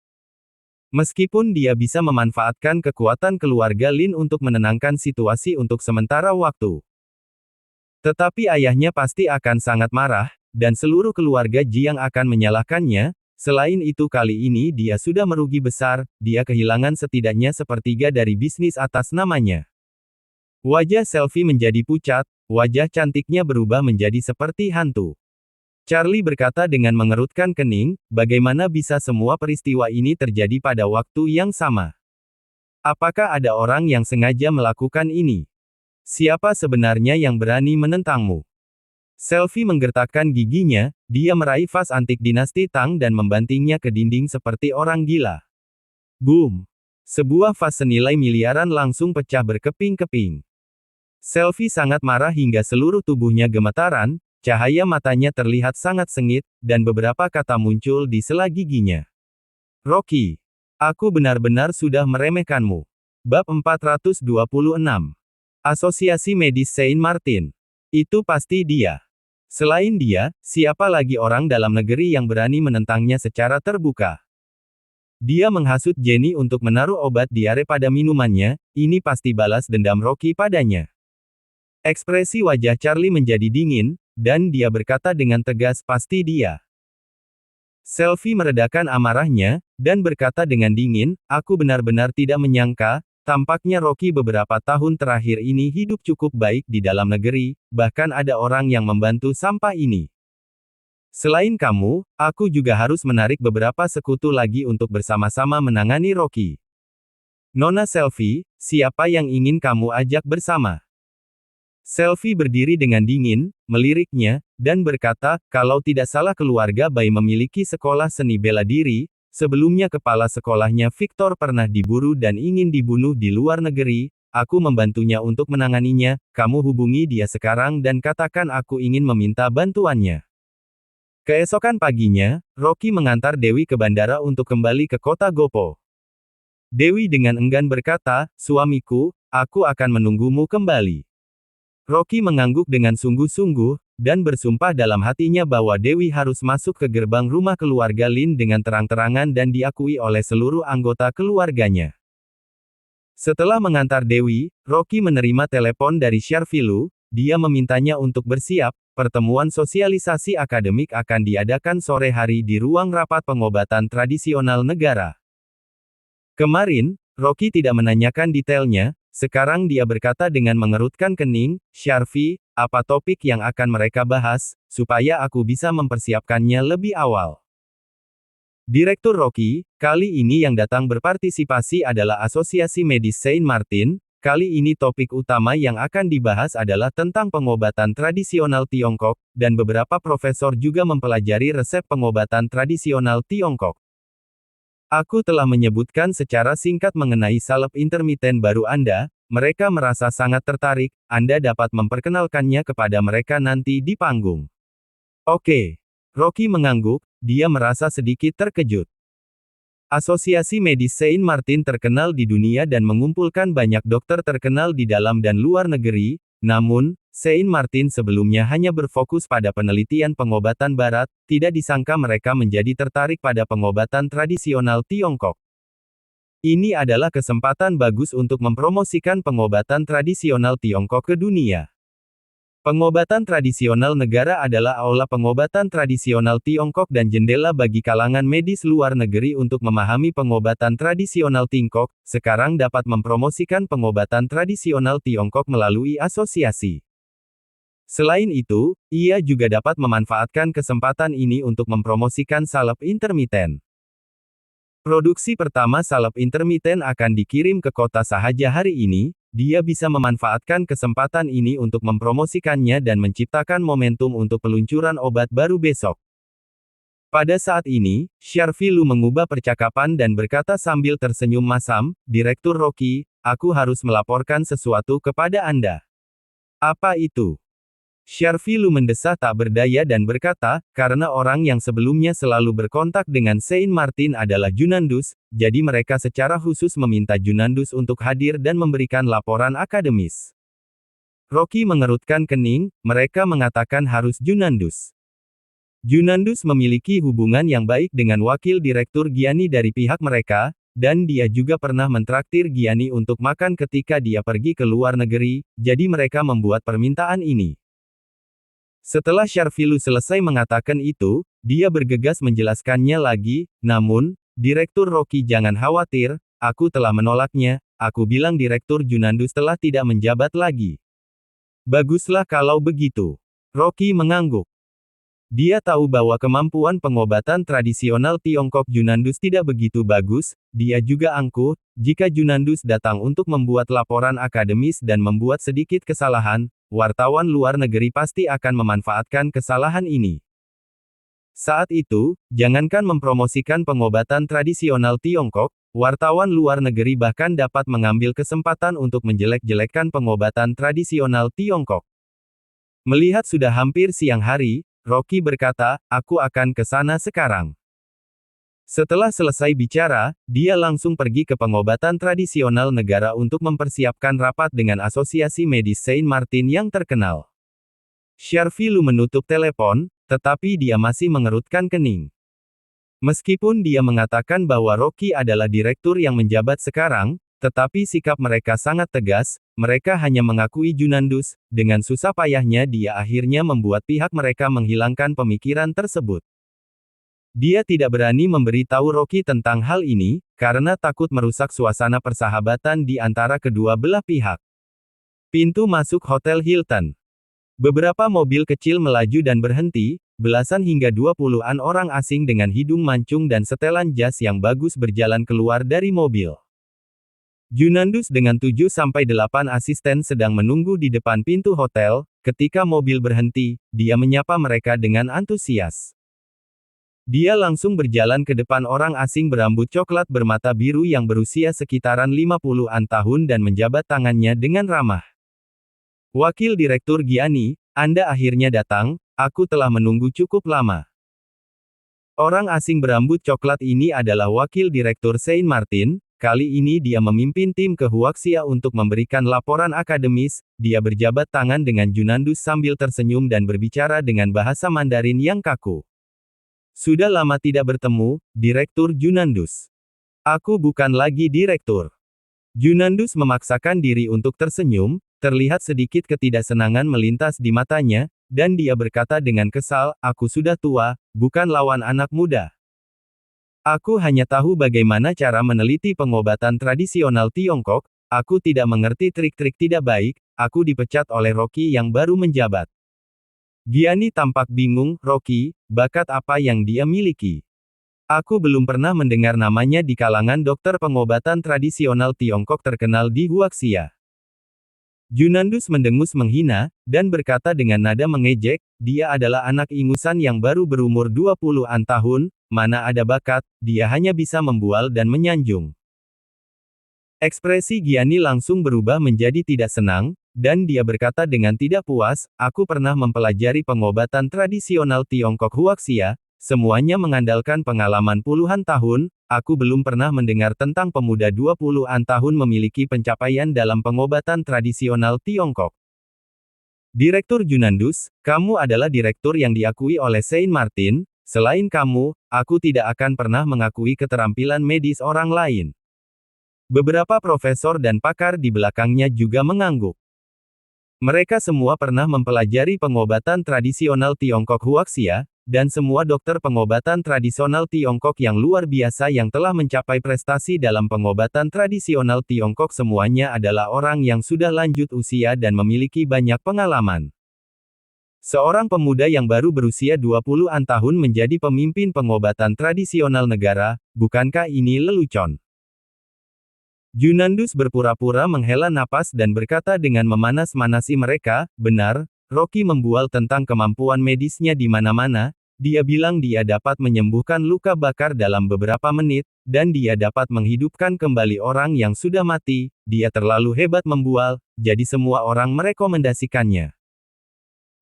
Meskipun dia bisa memanfaatkan kekuatan keluarga Lin untuk menenangkan situasi untuk sementara waktu. Tetapi ayahnya pasti akan sangat marah, dan seluruh keluarga Jiang akan menyalahkannya, Selain itu kali ini dia sudah merugi besar, dia kehilangan setidaknya sepertiga dari bisnis atas namanya. Wajah Selfie menjadi pucat, wajah cantiknya berubah menjadi seperti hantu. Charlie berkata dengan mengerutkan kening, bagaimana bisa semua peristiwa ini terjadi pada waktu yang sama? Apakah ada orang yang sengaja melakukan ini? Siapa sebenarnya yang berani menentangmu? Selfie menggertakkan giginya, dia meraih vas antik dinasti Tang dan membantingnya ke dinding seperti orang gila. Boom! Sebuah vas senilai miliaran langsung pecah berkeping-keping. Selfie sangat marah hingga seluruh tubuhnya gemetaran, cahaya matanya terlihat sangat sengit, dan beberapa kata muncul di sela giginya. Rocky, aku benar-benar sudah meremehkanmu. Bab 426. Asosiasi Medis Saint Martin. Itu pasti dia. Selain dia, siapa lagi orang dalam negeri yang berani menentangnya secara terbuka? Dia menghasut Jenny untuk menaruh obat diare pada minumannya, ini pasti balas dendam Rocky padanya. Ekspresi wajah Charlie menjadi dingin, dan dia berkata dengan tegas, pasti dia. Selfie meredakan amarahnya, dan berkata dengan dingin, aku benar-benar tidak menyangka, tampaknya Rocky beberapa tahun terakhir ini hidup cukup baik di dalam negeri, bahkan ada orang yang membantu sampah ini. Selain kamu, aku juga harus menarik beberapa sekutu lagi untuk bersama-sama menangani Rocky. Nona Selfie, siapa yang ingin kamu ajak bersama? Selfie berdiri dengan dingin, meliriknya, dan berkata, kalau tidak salah keluarga Bai memiliki sekolah seni bela diri, sebelumnya kepala sekolahnya Victor pernah diburu dan ingin dibunuh di luar negeri, aku membantunya untuk menanganinya, kamu hubungi dia sekarang dan katakan aku ingin meminta bantuannya. Keesokan paginya, Rocky mengantar Dewi ke bandara untuk kembali ke kota Gopo. Dewi dengan enggan berkata, suamiku, aku akan menunggumu kembali. Rocky mengangguk dengan sungguh-sungguh, dan bersumpah dalam hatinya bahwa Dewi harus masuk ke gerbang rumah keluarga Lin dengan terang-terangan dan diakui oleh seluruh anggota keluarganya. Setelah mengantar Dewi, Rocky menerima telepon dari Sharfilu, dia memintanya untuk bersiap, pertemuan sosialisasi akademik akan diadakan sore hari di ruang rapat pengobatan tradisional negara. Kemarin, Rocky tidak menanyakan detailnya, sekarang dia berkata dengan mengerutkan kening, Sharfi, apa topik yang akan mereka bahas, supaya aku bisa mempersiapkannya lebih awal. Direktur Rocky, kali ini yang datang berpartisipasi adalah Asosiasi Medis Saint Martin, kali ini topik utama yang akan dibahas adalah tentang pengobatan tradisional Tiongkok, dan beberapa profesor juga mempelajari resep pengobatan tradisional Tiongkok. Aku telah menyebutkan secara singkat mengenai salep intermiten baru Anda, mereka merasa sangat tertarik, Anda dapat memperkenalkannya kepada mereka nanti di panggung. Oke. Rocky mengangguk, dia merasa sedikit terkejut. Asosiasi Medis Saint Martin terkenal di dunia dan mengumpulkan banyak dokter terkenal di dalam dan luar negeri, namun, Saint Martin sebelumnya hanya berfokus pada penelitian pengobatan barat, tidak disangka mereka menjadi tertarik pada pengobatan tradisional Tiongkok. Ini adalah kesempatan bagus untuk mempromosikan pengobatan tradisional Tiongkok ke dunia. Pengobatan tradisional negara adalah aula pengobatan tradisional Tiongkok dan jendela bagi kalangan medis luar negeri untuk memahami pengobatan tradisional Tiongkok, sekarang dapat mempromosikan pengobatan tradisional Tiongkok melalui asosiasi. Selain itu, ia juga dapat memanfaatkan kesempatan ini untuk mempromosikan salep intermiten. Produksi pertama salep intermiten akan dikirim ke kota Sahaja hari ini, dia bisa memanfaatkan kesempatan ini untuk mempromosikannya dan menciptakan momentum untuk peluncuran obat baru besok. Pada saat ini, Sharfilu mengubah percakapan dan berkata sambil tersenyum masam, Direktur Rocky, aku harus melaporkan sesuatu kepada Anda. Apa itu? Sharfilu mendesah tak berdaya dan berkata, karena orang yang sebelumnya selalu berkontak dengan Saint Martin adalah Junandus, jadi mereka secara khusus meminta Junandus untuk hadir dan memberikan laporan akademis. Rocky mengerutkan kening, mereka mengatakan harus Junandus. Junandus memiliki hubungan yang baik dengan wakil direktur Gianni dari pihak mereka, dan dia juga pernah mentraktir Gianni untuk makan ketika dia pergi ke luar negeri, jadi mereka membuat permintaan ini. Setelah Sharfilu selesai mengatakan itu, Dia bergegas menjelaskannya lagi, namun, Direktur Rocky jangan khawatir, aku telah menolaknya, aku bilang Direktur Junandus telah tidak menjabat lagi. Baguslah kalau begitu. Rocky mengangguk. Dia tahu bahwa kemampuan pengobatan tradisional Tiongkok Junandus tidak begitu bagus, dia juga angkuh, jika Junandus datang untuk membuat laporan akademis dan membuat sedikit kesalahan, wartawan luar negeri pasti akan memanfaatkan kesalahan ini. Saat itu, jangankan mempromosikan pengobatan tradisional Tiongkok, wartawan luar negeri bahkan dapat mengambil kesempatan untuk menjelek-jelekkan pengobatan tradisional Tiongkok. Melihat sudah hampir siang hari, Rocky berkata, aku akan ke sana sekarang. Setelah selesai bicara, dia langsung pergi ke pengobatan tradisional negara untuk mempersiapkan rapat dengan Asosiasi Medis Saint Martin yang terkenal. Sharfilu menutup telepon, tetapi dia masih mengerutkan kening. Meskipun dia mengatakan bahwa Rocky adalah direktur yang menjabat sekarang, tetapi sikap mereka sangat tegas, mereka hanya mengakui Junandus, dengan susah payahnya dia akhirnya membuat pihak mereka menghilangkan pemikiran tersebut. Dia tidak berani memberitahu Rocky tentang hal ini, karena takut merusak suasana persahabatan di antara kedua belah pihak. Pintu masuk Hotel Hilton. Beberapa mobil kecil melaju dan berhenti, belasan hingga 20-an orang asing dengan hidung mancung dan setelan jas yang bagus berjalan keluar dari mobil. Junandus dengan 7-8 asisten sedang menunggu di depan pintu hotel, ketika mobil berhenti, dia menyapa mereka dengan antusias. Dia langsung berjalan ke depan orang asing berambut coklat bermata biru yang berusia sekitaran 50-an tahun dan menjabat tangannya dengan ramah. Wakil Direktur Gianni, Anda akhirnya datang, aku telah menunggu cukup lama. Orang asing berambut coklat ini adalah Wakil Direktur Saint Martin. Kali ini dia memimpin tim ke Huaxia untuk memberikan laporan akademis, dia berjabat tangan dengan Junandus sambil tersenyum dan berbicara dengan bahasa Mandarin yang kaku. Sudah lama tidak bertemu, Direktur Junandus. Aku bukan lagi direktur. Junandus memaksakan diri untuk tersenyum, terlihat sedikit ketidaksenangan melintas di matanya, dan dia berkata dengan kesal, aku sudah tua, bukan lawan anak muda. Aku hanya tahu bagaimana cara meneliti pengobatan tradisional Tiongkok, aku tidak mengerti trik-trik tidak baik, aku dipecat oleh Rocky yang baru menjabat. Gianni tampak bingung, Rocky, bakat apa yang dia miliki? Aku belum pernah mendengar namanya di kalangan dokter pengobatan tradisional Tiongkok terkenal di Huaxia. Junandus mendengus menghina, dan berkata dengan nada mengejek, dia adalah anak ingusan yang baru berumur 20-an tahun, mana ada bakat, dia hanya bisa membual dan menyanjung. Ekspresi Gianni langsung berubah menjadi tidak senang, dan dia berkata dengan tidak puas, aku pernah mempelajari pengobatan tradisional Tiongkok Huaxia, semuanya mengandalkan pengalaman puluhan tahun, aku belum pernah mendengar tentang pemuda 20-an tahun memiliki pencapaian dalam pengobatan tradisional Tiongkok. Direktur Junandus, kamu adalah direktur yang diakui oleh Saint Martin, selain kamu, aku tidak akan pernah mengakui keterampilan medis orang lain. Beberapa profesor dan pakar di belakangnya juga mengangguk. Mereka semua pernah mempelajari pengobatan tradisional Tiongkok Huaxia, dan semua dokter pengobatan tradisional Tiongkok yang luar biasa yang telah mencapai prestasi dalam pengobatan tradisional Tiongkok semuanya adalah orang yang sudah lanjut usia dan memiliki banyak pengalaman. Seorang pemuda yang baru berusia 20-an tahun menjadi pemimpin pengobatan tradisional negara, bukankah ini lelucon? Junandus berpura-pura menghela napas dan berkata dengan memanas-manasi mereka, benar, Rocky membual tentang kemampuan medisnya di mana-mana, dia bilang dia dapat menyembuhkan luka bakar dalam beberapa menit, dan dia dapat menghidupkan kembali orang yang sudah mati, dia terlalu hebat membual, jadi semua orang merekomendasikannya.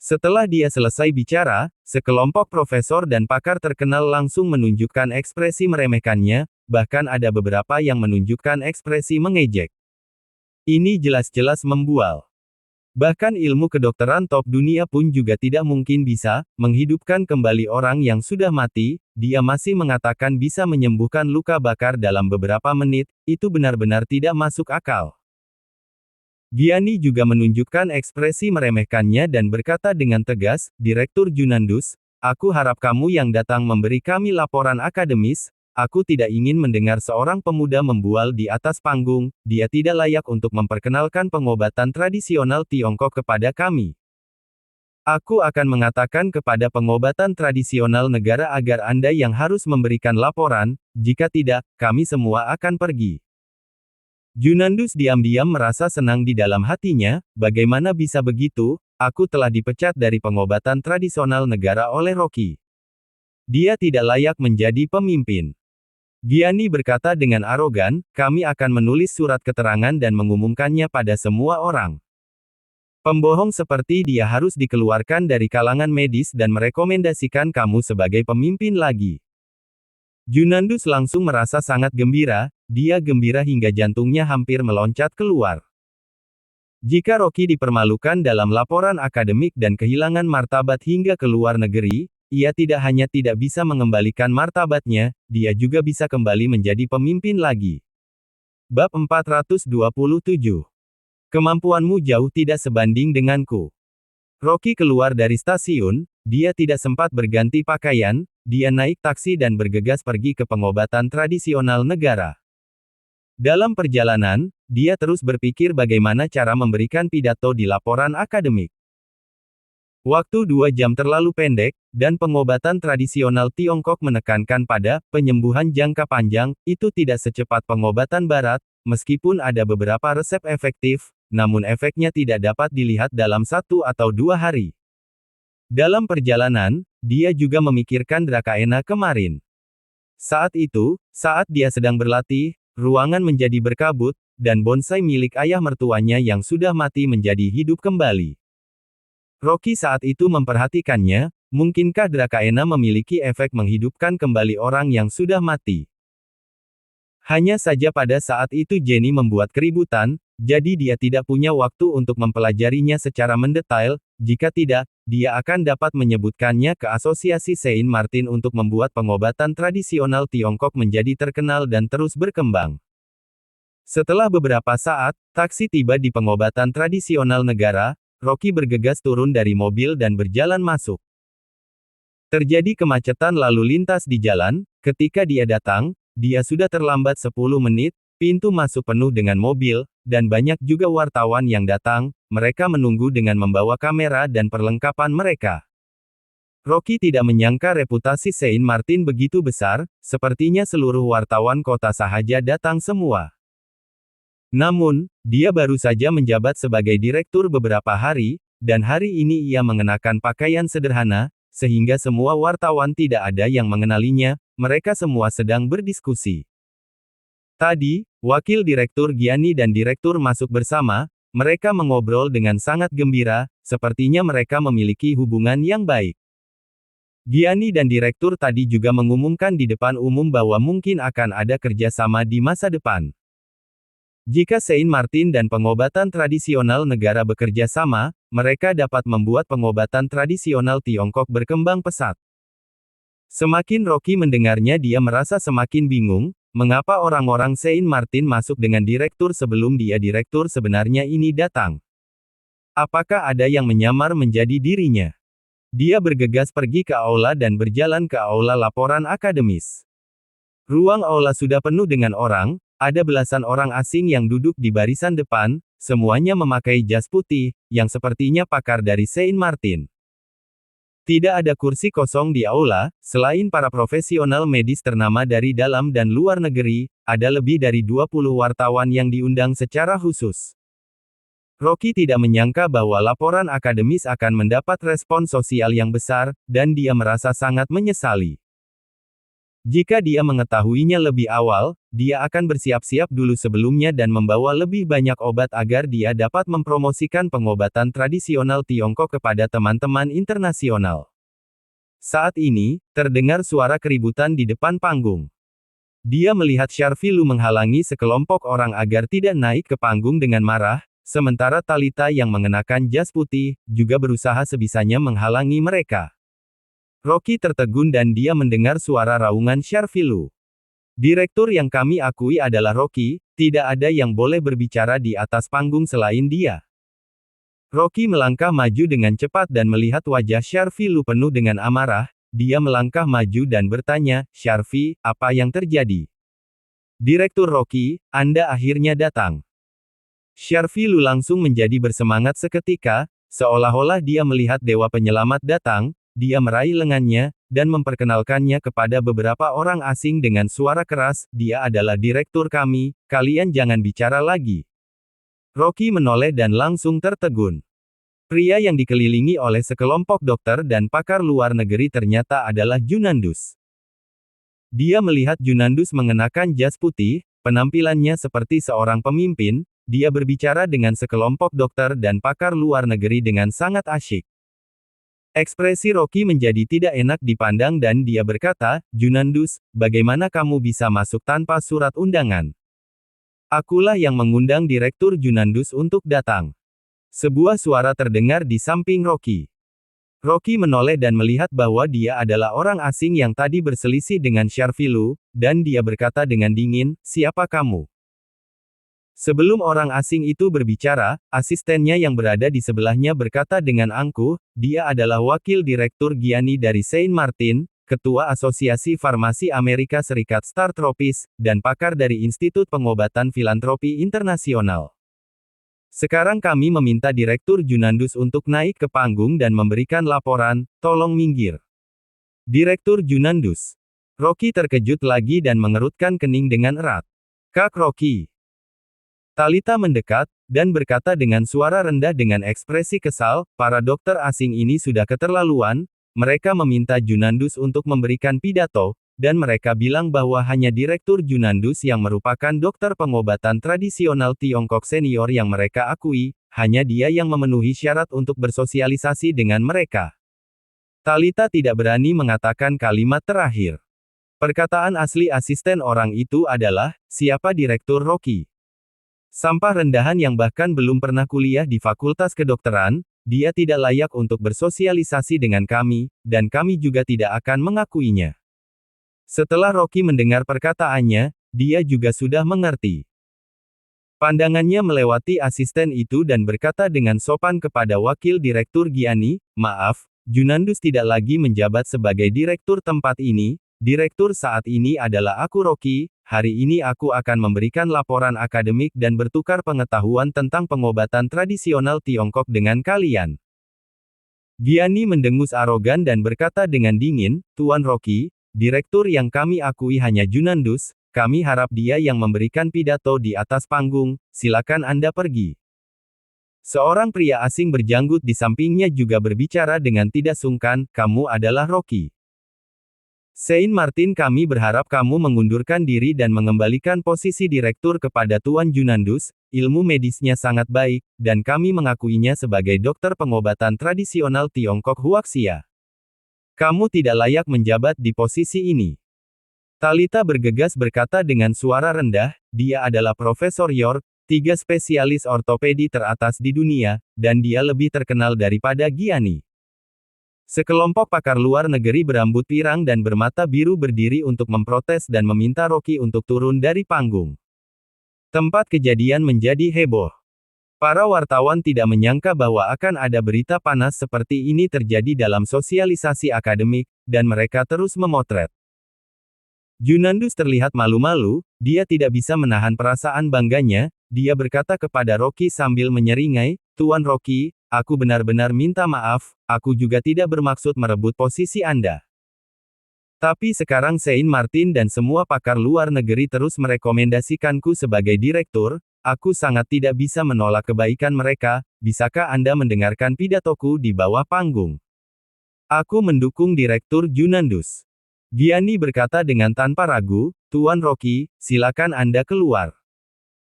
Setelah dia selesai bicara, sekelompok profesor dan pakar terkenal langsung menunjukkan ekspresi meremehkannya, bahkan ada beberapa yang menunjukkan ekspresi mengejek. Ini jelas-jelas membual. Bahkan ilmu kedokteran top dunia pun juga tidak mungkin bisa menghidupkan kembali orang yang sudah mati, dia masih mengatakan bisa menyembuhkan luka bakar dalam beberapa menit, itu benar-benar tidak masuk akal. Gianni juga menunjukkan ekspresi meremehkannya dan berkata dengan tegas, Direktur Junandus, aku harap kamu yang datang memberi kami laporan akademis. Aku tidak ingin mendengar seorang pemuda membual di atas panggung, dia tidak layak untuk memperkenalkan pengobatan tradisional Tiongkok kepada kami. Aku akan mengatakan kepada pengobatan tradisional negara agar Anda yang harus memberikan laporan, jika tidak, kami semua akan pergi. Junandus diam-diam merasa senang di dalam hatinya, bagaimana bisa begitu, aku telah dipecat dari pengobatan tradisional negara oleh Rocky. Dia tidak layak menjadi pemimpin. Gianni berkata dengan arogan, kami akan menulis surat keterangan dan mengumumkannya pada semua orang. Pembohong seperti dia harus dikeluarkan dari kalangan medis dan merekomendasikan kamu sebagai pemimpin lagi. Junandus langsung merasa sangat gembira, dia gembira hingga jantungnya hampir meloncat keluar. Jika Rocky dipermalukan dalam laporan akademik dan kehilangan martabat hingga ke luar negeri, ia tidak hanya tidak bisa mengembalikan martabatnya, dia juga bisa kembali menjadi pemimpin lagi. Bab 427. Kemampuanmu jauh tidak sebanding denganku. Rocky keluar dari stasiun, dia tidak sempat berganti pakaian, dia naik taksi dan bergegas pergi ke pengobatan tradisional negara. Dalam perjalanan, dia terus berpikir bagaimana cara memberikan pidato di laporan akademik. Waktu 2 jam terlalu pendek, dan pengobatan tradisional Tiongkok menekankan pada penyembuhan jangka panjang, itu tidak secepat pengobatan barat, meskipun ada beberapa resep efektif, namun efeknya tidak dapat dilihat dalam 1 atau 2 hari. Dalam perjalanan, dia juga memikirkan Drakaena kemarin. Saat itu, saat dia sedang berlatih, ruangan menjadi berkabut, dan bonsai milik ayah mertuanya yang sudah mati menjadi hidup kembali. Rocky saat itu memperhatikannya, mungkinkah Drakaena memiliki efek menghidupkan kembali orang yang sudah mati. Hanya saja pada saat itu Jenny membuat keributan, jadi dia tidak punya waktu untuk mempelajarinya secara mendetail, jika tidak, dia akan dapat menyebutkannya ke Asosiasi Saint Martin untuk membuat pengobatan tradisional Tiongkok menjadi terkenal dan terus berkembang. Setelah beberapa saat, taksi tiba di pengobatan tradisional negara. Rocky bergegas turun dari mobil dan berjalan masuk. Terjadi kemacetan lalu lintas di jalan, ketika dia datang, dia sudah terlambat 10 menit, pintu masuk penuh dengan mobil, dan banyak juga wartawan yang datang, mereka menunggu dengan membawa kamera dan perlengkapan mereka. Rocky tidak menyangka reputasi Saint Martin begitu besar, sepertinya seluruh wartawan kota sahaja datang semua. Namun, dia baru saja menjabat sebagai direktur beberapa hari, dan hari ini ia mengenakan pakaian sederhana, sehingga semua wartawan tidak ada yang mengenalinya, mereka semua sedang berdiskusi. Tadi, wakil direktur Gianni dan direktur masuk bersama, mereka mengobrol dengan sangat gembira, sepertinya mereka memiliki hubungan yang baik. Gianni dan direktur tadi juga mengumumkan di depan umum bahwa mungkin akan ada kerjasama di masa depan. Jika Saint Martin dan pengobatan tradisional negara bekerja sama, mereka dapat membuat pengobatan tradisional Tiongkok berkembang pesat. Semakin Rocky mendengarnya dia merasa semakin bingung, mengapa orang-orang Saint Martin masuk dengan direktur sebelum dia direktur sebenarnya ini datang. Apakah ada yang menyamar menjadi dirinya? Dia bergegas pergi ke aula dan berjalan ke aula laporan akademis. Ruang aula sudah penuh dengan orang. Ada belasan orang asing yang duduk di barisan depan, semuanya memakai jas putih, yang sepertinya pakar dari Saint Martin. Tidak ada kursi kosong di aula, selain para profesional medis ternama dari dalam dan luar negeri, ada lebih dari 20 wartawan yang diundang secara khusus. Rocky tidak menyangka bahwa laporan akademis akan mendapat respon sosial yang besar, dan dia merasa sangat menyesali. Jika dia mengetahuinya lebih awal, dia akan bersiap-siap dulu sebelumnya dan membawa lebih banyak obat agar dia dapat mempromosikan pengobatan tradisional Tiongkok kepada teman-teman internasional. Saat ini, terdengar suara keributan di depan panggung. Dia melihat Sharfilu menghalangi sekelompok orang agar tidak naik ke panggung dengan marah, sementara Talita yang mengenakan jas putih, juga berusaha sebisanya menghalangi mereka. Rocky tertegun dan dia mendengar suara raungan Sharfilu. Direktur yang kami akui adalah Rocky, tidak ada yang boleh berbicara di atas panggung selain dia. Rocky melangkah maju dengan cepat dan melihat wajah Sharvie Lu penuh dengan amarah. Dia melangkah maju dan bertanya, "Sharvie, apa yang terjadi?" "Direktur Rocky, Anda akhirnya datang." Sharvie Lu langsung menjadi bersemangat seketika, seolah-olah dia melihat dewa penyelamat datang. Dia meraih lengannya, dan memperkenalkannya kepada beberapa orang asing dengan suara keras, "Dia adalah direktur kami, kalian jangan bicara lagi." Rocky menoleh dan langsung tertegun. Pria yang dikelilingi oleh sekelompok dokter dan pakar luar negeri ternyata adalah Junandus. Dia melihat Junandus mengenakan jas putih, penampilannya seperti seorang pemimpin. Dia berbicara dengan sekelompok dokter dan pakar luar negeri dengan sangat asyik. Ekspresi Rocky menjadi tidak enak dipandang dan dia berkata, "Junandus, bagaimana kamu bisa masuk tanpa surat undangan?" "Akulah yang mengundang Direktur Junandus untuk datang." Sebuah suara terdengar di samping Rocky. Rocky menoleh dan melihat bahwa dia adalah orang asing yang tadi berselisih dengan Sharvie Lu, dan dia berkata dengan dingin, "Siapa kamu?" Sebelum orang asing itu berbicara, asistennya yang berada di sebelahnya berkata dengan angkuh, "Dia adalah wakil direktur Gianni dari Saint Martin, ketua Asosiasi Farmasi Amerika Serikat Star Tropis, dan pakar dari Institut Pengobatan Filantropi Internasional. Sekarang kami meminta Direktur Junandus untuk naik ke panggung dan memberikan laporan, tolong minggir." "Direktur Junandus." Rocky terkejut lagi dan mengerutkan kening dengan erat. "Kak Rocky." Talita mendekat, dan berkata dengan suara rendah dengan ekspresi kesal, "Para dokter asing ini sudah keterlaluan, mereka meminta Junandus untuk memberikan pidato, dan mereka bilang bahwa hanya Direktur Junandus yang merupakan dokter pengobatan tradisional Tiongkok senior yang mereka akui, hanya dia yang memenuhi syarat untuk bersosialisasi dengan mereka." Talita tidak berani mengatakan kalimat terakhir. Perkataan asli asisten orang itu adalah, "Siapa Direktur Rocky? Sampah rendahan yang bahkan belum pernah kuliah di Fakultas Kedokteran, dia tidak layak untuk bersosialisasi dengan kami, dan kami juga tidak akan mengakuinya." Setelah Rocky mendengar perkataannya, dia juga sudah mengerti. Pandangannya melewati asisten itu dan berkata dengan sopan kepada wakil direktur Gianni, "Maaf, Junandus tidak lagi menjabat sebagai direktur tempat ini. Direktur saat ini adalah aku Rocky. Hari ini aku akan memberikan laporan akademik dan bertukar pengetahuan tentang pengobatan tradisional Tiongkok dengan kalian." Gianni mendengus arogan dan berkata dengan dingin, "Tuan Rocky, direktur yang kami akui hanya Junandus, kami harap dia yang memberikan pidato di atas panggung, silakan Anda pergi." Seorang pria asing berjanggut di sampingnya juga berbicara dengan tidak sungkan, "Kamu adalah Rocky Saint Martin, kami berharap kamu mengundurkan diri dan mengembalikan posisi direktur kepada Tuan Junandus, ilmu medisnya sangat baik, dan kami mengakuinya sebagai dokter pengobatan tradisional Tiongkok Huaxia. Kamu tidak layak menjabat di posisi ini." Talita bergegas berkata dengan suara rendah, "Dia adalah Profesor York, 3 spesialis ortopedi teratas di dunia, dan dia lebih terkenal daripada Gianni." Sekelompok pakar luar negeri berambut pirang dan bermata biru berdiri untuk memprotes dan meminta Rocky untuk turun dari panggung. Tempat kejadian menjadi heboh. Para wartawan tidak menyangka bahwa akan ada berita panas seperti ini terjadi dalam sosialisasi akademik, dan mereka terus memotret. Junandus terlihat malu-malu, dia tidak bisa menahan perasaan bangganya, dia berkata kepada Rocky sambil menyeringai, "Tuan Rocky, aku benar-benar minta maaf, aku juga tidak bermaksud merebut posisi Anda. Tapi sekarang Saint Martin dan semua pakar luar negeri terus merekomendasikanku sebagai direktur, aku sangat tidak bisa menolak kebaikan mereka, bisakah Anda mendengarkan pidatoku di bawah panggung?" "Aku mendukung Direktur Junandus." Gianni berkata dengan tanpa ragu, "Tuan Rocky, silakan Anda keluar."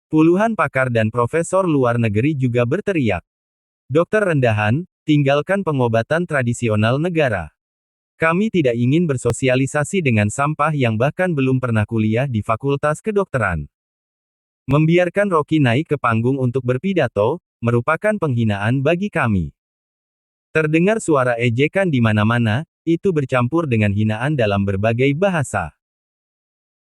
Puluhan pakar dan profesor luar negeri juga berteriak, "Dokter rendahan, tinggalkan pengobatan tradisional negara. Kami tidak ingin bersosialisasi dengan sampah yang bahkan belum pernah kuliah di Fakultas Kedokteran." Membiarkan Rocky naik ke panggung untuk berpidato, merupakan penghinaan bagi kami. Terdengar suara ejekan di mana-mana, itu bercampur dengan hinaan dalam berbagai bahasa.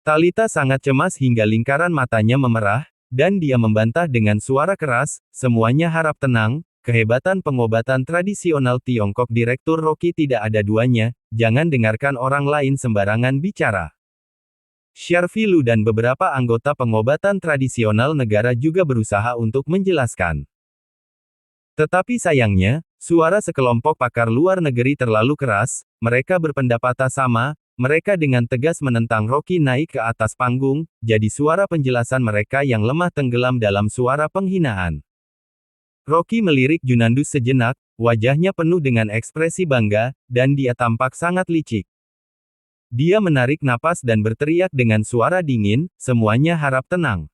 Talita sangat cemas hingga lingkaran matanya memerah, dan dia membantah dengan suara keras, "Semuanya harap tenang, kehebatan pengobatan tradisional Tiongkok. Direktur Rocky tidak ada duanya, jangan dengarkan orang lain sembarangan bicara. Sharfi Lu dan beberapa anggota pengobatan tradisional negara juga berusaha untuk menjelaskan. Tetapi sayangnya, suara sekelompok pakar luar negeri terlalu keras, mereka berpendapat sama, mereka dengan tegas menentang Rocky naik ke atas panggung, jadi suara penjelasan mereka yang lemah tenggelam dalam suara penghinaan. Rocky melirik Junandus sejenak, wajahnya penuh dengan ekspresi bangga, dan dia tampak sangat licik. Dia menarik napas dan berteriak dengan suara dingin, semuanya harap tenang.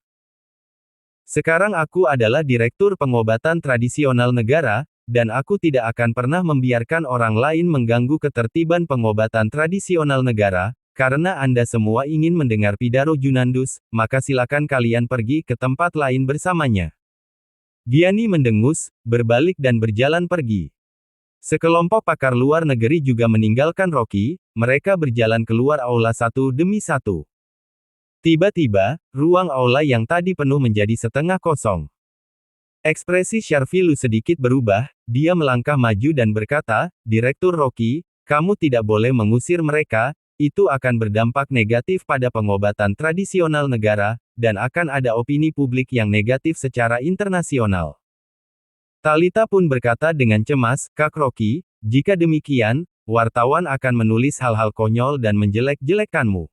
Sekarang aku adalah direktur pengobatan tradisional negara, dan aku tidak akan pernah membiarkan orang lain mengganggu ketertiban pengobatan tradisional negara, karena Anda semua ingin mendengar pidato Junandus, maka silakan kalian pergi ke tempat lain bersamanya. Gianni mendengus, berbalik dan berjalan pergi. Sekelompok pakar luar negeri juga meninggalkan Rocky, mereka berjalan keluar aula satu demi satu. Tiba-tiba, ruang aula yang tadi penuh menjadi setengah kosong. Ekspresi Sharfi Lu sedikit berubah, dia melangkah maju dan berkata, Direktur Rocky, kamu tidak boleh mengusir mereka, itu akan berdampak negatif pada pengobatan tradisional negara, dan akan ada opini publik yang negatif secara internasional. Talita pun berkata dengan cemas, Kak Rocky, jika demikian, wartawan akan menulis hal-hal konyol dan menjelek-jelekkanmu.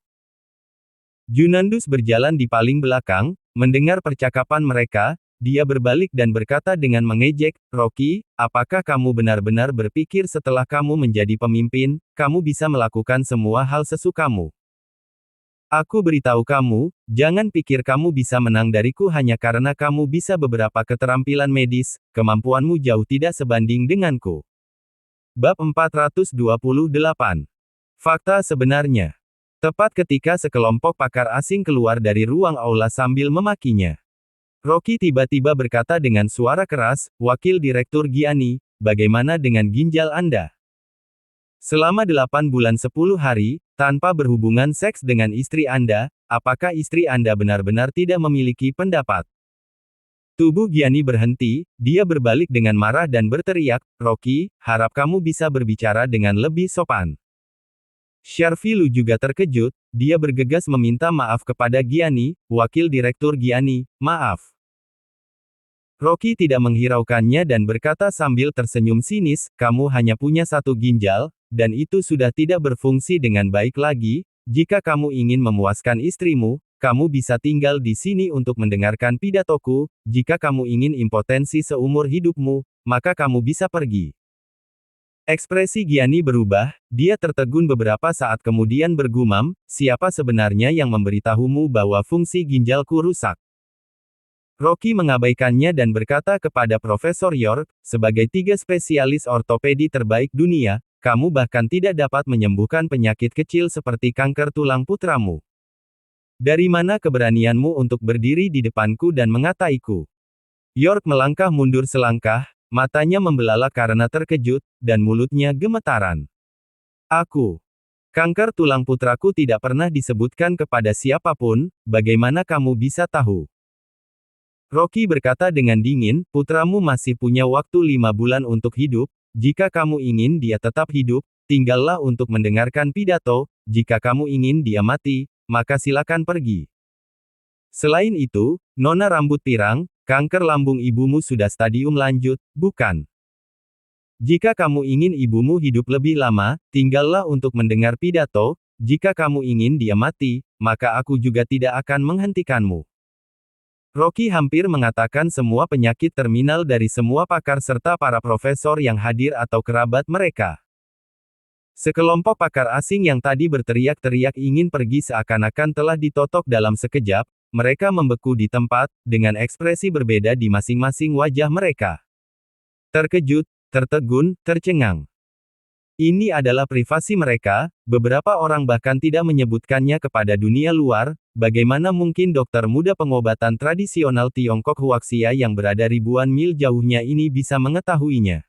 Junandus berjalan di paling belakang, mendengar percakapan mereka, dia berbalik dan berkata dengan mengejek, Rocky, apakah kamu benar-benar berpikir setelah kamu menjadi pemimpin, kamu bisa melakukan semua hal sesukamu? Aku beritahu kamu, jangan pikir kamu bisa menang dariku hanya karena kamu bisa beberapa keterampilan medis, kemampuanmu jauh tidak sebanding denganku. Bab 428. Fakta sebenarnya. Tepat ketika sekelompok pakar asing keluar dari ruang aula sambil memakinya. Rocky tiba-tiba berkata dengan suara keras, Wakil Direktur Gianni, bagaimana dengan ginjal Anda? Selama 8 bulan 10 hari, tanpa berhubungan seks dengan istri Anda, apakah istri Anda benar-benar tidak memiliki pendapat? Tubuh Gianni berhenti, dia berbalik dengan marah dan berteriak, Rocky, harap kamu bisa berbicara dengan lebih sopan. Sharfi Lu juga terkejut, dia bergegas meminta maaf kepada Gianni, Wakil Direktur Gianni, maaf. Rocky tidak menghiraukannya dan berkata sambil tersenyum sinis, kamu hanya punya satu ginjal, dan itu sudah tidak berfungsi dengan baik lagi, jika kamu ingin memuaskan istrimu, kamu bisa tinggal di sini untuk mendengarkan pidatoku, jika kamu ingin impotensi seumur hidupmu, maka kamu bisa pergi. Ekspresi Gianni berubah, dia tertegun beberapa saat kemudian bergumam, siapa sebenarnya yang memberitahumu bahwa fungsi ginjalku rusak? Rocky mengabaikannya dan berkata kepada Profesor York, sebagai 3 spesialis ortopedi terbaik dunia, kamu bahkan tidak dapat menyembuhkan penyakit kecil seperti kanker tulang putramu. Dari mana keberanianmu untuk berdiri di depanku dan mengataiku? York melangkah mundur selangkah, matanya membelalak karena terkejut, dan mulutnya gemetaran. Kanker tulang putraku tidak pernah disebutkan kepada siapapun, bagaimana kamu bisa tahu? Rocky berkata dengan dingin, putramu masih punya waktu 5 bulan untuk hidup, jika kamu ingin dia tetap hidup, tinggallah untuk mendengarkan pidato, jika kamu ingin dia mati, maka silakan pergi. Selain itu, Nona rambut pirang, kanker lambung ibumu sudah stadium lanjut, bukan? Jika kamu ingin ibumu hidup lebih lama, tinggallah untuk mendengar pidato, jika kamu ingin dia mati, maka aku juga tidak akan menghentikanmu. Rocky hampir mengatakan semua penyakit terminal dari semua pakar serta para profesor yang hadir atau kerabat mereka. Sekelompok pakar asing yang tadi berteriak-teriak ingin pergi seakan-akan telah ditotok dalam sekejap, mereka membeku di tempat, dengan ekspresi berbeda di masing-masing wajah mereka. Terkejut, tertegun, tercengang. Ini adalah privasi mereka, beberapa orang bahkan tidak menyebutkannya kepada dunia luar, bagaimana mungkin dokter muda pengobatan tradisional Tiongkok Huaxia yang berada ribuan mil jauhnya ini bisa mengetahuinya.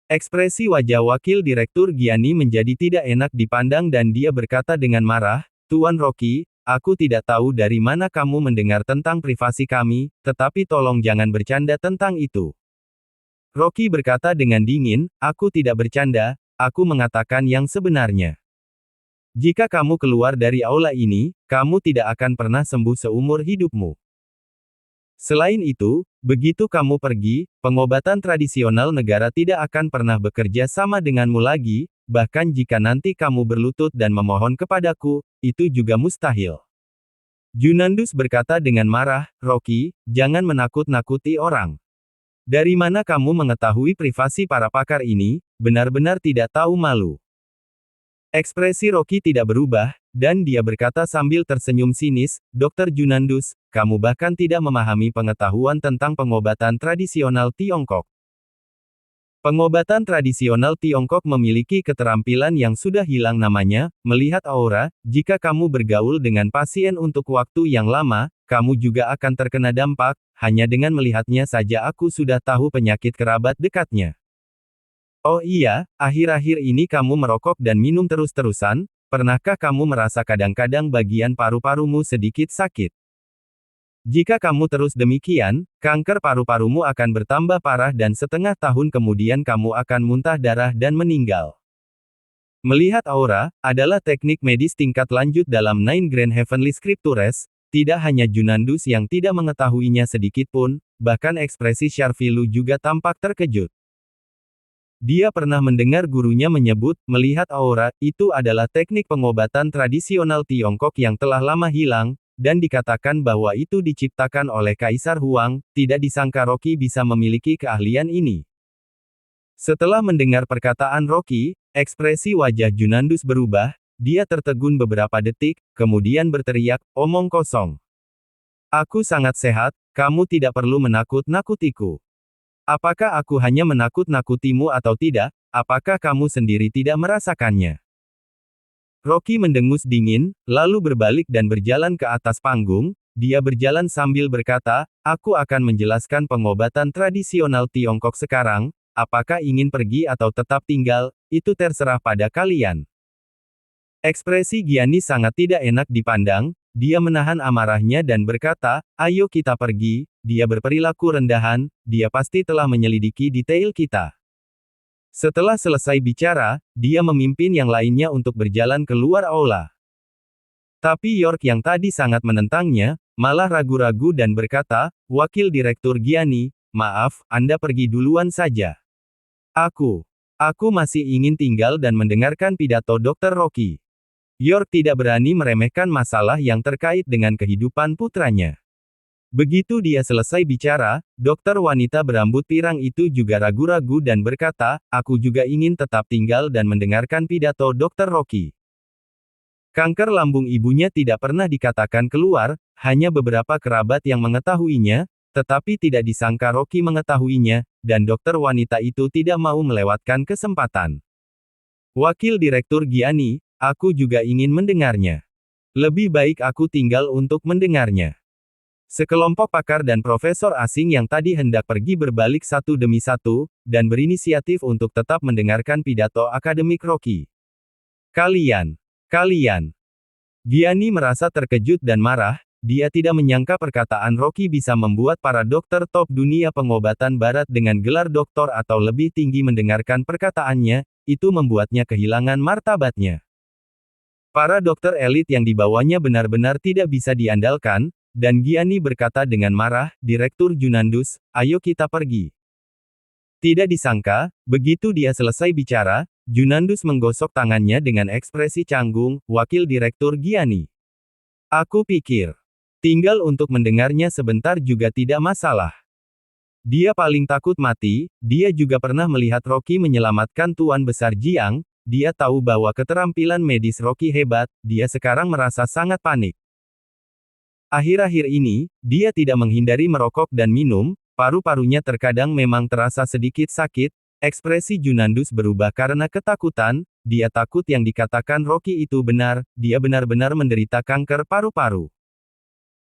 Ekspresi wajah Wakil Direktur Gianni menjadi tidak enak dipandang dan dia berkata dengan marah, Tuan Rocky, aku tidak tahu dari mana kamu mendengar tentang privasi kami, tetapi tolong jangan bercanda tentang itu. Rocky berkata dengan dingin, aku tidak bercanda, aku mengatakan yang sebenarnya. Jika kamu keluar dari aula ini, kamu tidak akan pernah sembuh seumur hidupmu. Selain itu, begitu kamu pergi, pengobatan tradisional negara tidak akan pernah bekerja sama denganmu lagi, bahkan jika nanti kamu berlutut dan memohon kepadaku, itu juga mustahil. Junandus berkata dengan marah, Rocky, jangan menakut-nakuti orang. Dari mana kamu mengetahui privasi para pakar ini, benar-benar tidak tahu malu. Ekspresi Rocky tidak berubah, dan dia berkata sambil tersenyum sinis, Dr. Junandus, kamu bahkan tidak memahami pengetahuan tentang pengobatan tradisional Tiongkok. Pengobatan tradisional Tiongkok memiliki keterampilan yang sudah hilang namanya, melihat aura. Jika kamu bergaul dengan pasien untuk waktu yang lama, kamu juga akan terkena dampak, hanya dengan melihatnya saja aku sudah tahu penyakit kerabat dekatnya. Oh iya, akhir-akhir ini kamu merokok dan minum terus-terusan, pernahkah kamu merasa kadang-kadang bagian paru-parumu sedikit sakit? Jika kamu terus demikian, kanker paru-parumu akan bertambah parah dan setengah tahun kemudian kamu akan muntah darah dan meninggal. Melihat aura, adalah teknik medis tingkat lanjut dalam Nine Grand Heavenly Scriptures, tidak hanya Junandus yang tidak mengetahuinya sedikit pun, bahkan ekspresi Sharvilu juga tampak terkejut. Dia pernah mendengar gurunya menyebut, melihat aura, itu adalah teknik pengobatan tradisional Tiongkok yang telah lama hilang, dan dikatakan bahwa itu diciptakan oleh Kaisar Huang, tidak disangka Rocky bisa memiliki keahlian ini. Setelah mendengar perkataan Rocky, ekspresi wajah Junandus berubah, dia tertegun beberapa detik, kemudian berteriak, omong kosong. Aku sangat sehat, kamu tidak perlu menakut-nakutiku. Apakah aku hanya menakut-nakutimu atau tidak, apakah kamu sendiri tidak merasakannya? Rocky mendengus dingin, lalu berbalik dan berjalan ke atas panggung. Dia berjalan sambil berkata, aku akan menjelaskan pengobatan tradisional Tiongkok sekarang, apakah ingin pergi atau tetap tinggal, itu terserah pada kalian. Ekspresi Gianni sangat tidak enak dipandang, dia menahan amarahnya dan berkata, ayo kita pergi, dia berperilaku rendahan, dia pasti telah menyelidiki detail kita. Setelah selesai bicara, dia memimpin yang lainnya untuk berjalan keluar aula. Tapi York yang tadi sangat menentangnya, malah ragu-ragu dan berkata, Wakil Direktur Gianni, maaf, Anda pergi duluan saja. Aku masih ingin tinggal dan mendengarkan pidato Dr. Rocky. York tidak berani meremehkan masalah yang terkait dengan kehidupan putranya. Begitu dia selesai bicara, dokter wanita berambut pirang itu juga ragu-ragu dan berkata, aku juga ingin tetap tinggal dan mendengarkan pidato Dr. Rocky. Kanker lambung ibunya tidak pernah dikatakan keluar, hanya beberapa kerabat yang mengetahuinya, tetapi tidak disangka Rocky mengetahuinya, dan dokter wanita itu tidak mau melewatkan kesempatan. Wakil Direktur Gianni, aku juga ingin mendengarnya. Lebih baik aku tinggal untuk mendengarnya. Sekelompok pakar dan profesor asing yang tadi hendak pergi berbalik satu demi satu, dan berinisiatif untuk tetap mendengarkan pidato akademik Rocky. Kalian. Gianni merasa terkejut dan marah, dia tidak menyangka perkataan Rocky bisa membuat para dokter top dunia pengobatan barat dengan gelar doktor atau lebih tinggi mendengarkan perkataannya, itu membuatnya kehilangan martabatnya. Para dokter elit yang dibawanya benar-benar tidak bisa diandalkan, dan Gianni berkata dengan marah, Direktur Junandus, ayo kita pergi. Tidak disangka, begitu dia selesai bicara, Junandus menggosok tangannya dengan ekspresi canggung, Wakil Direktur Gianni. Aku pikir, tinggal untuk mendengarnya sebentar juga tidak masalah. Dia paling takut mati, dia juga pernah melihat Rocky menyelamatkan Tuan Besar Jiang, dia tahu bahwa keterampilan medis Rocky hebat, dia sekarang merasa sangat panik. Akhir-akhir ini, dia tidak menghindari merokok dan minum, paru-parunya terkadang memang terasa sedikit sakit, ekspresi Junandus berubah karena ketakutan, dia takut yang dikatakan Rocky itu benar, dia benar-benar menderita kanker paru-paru.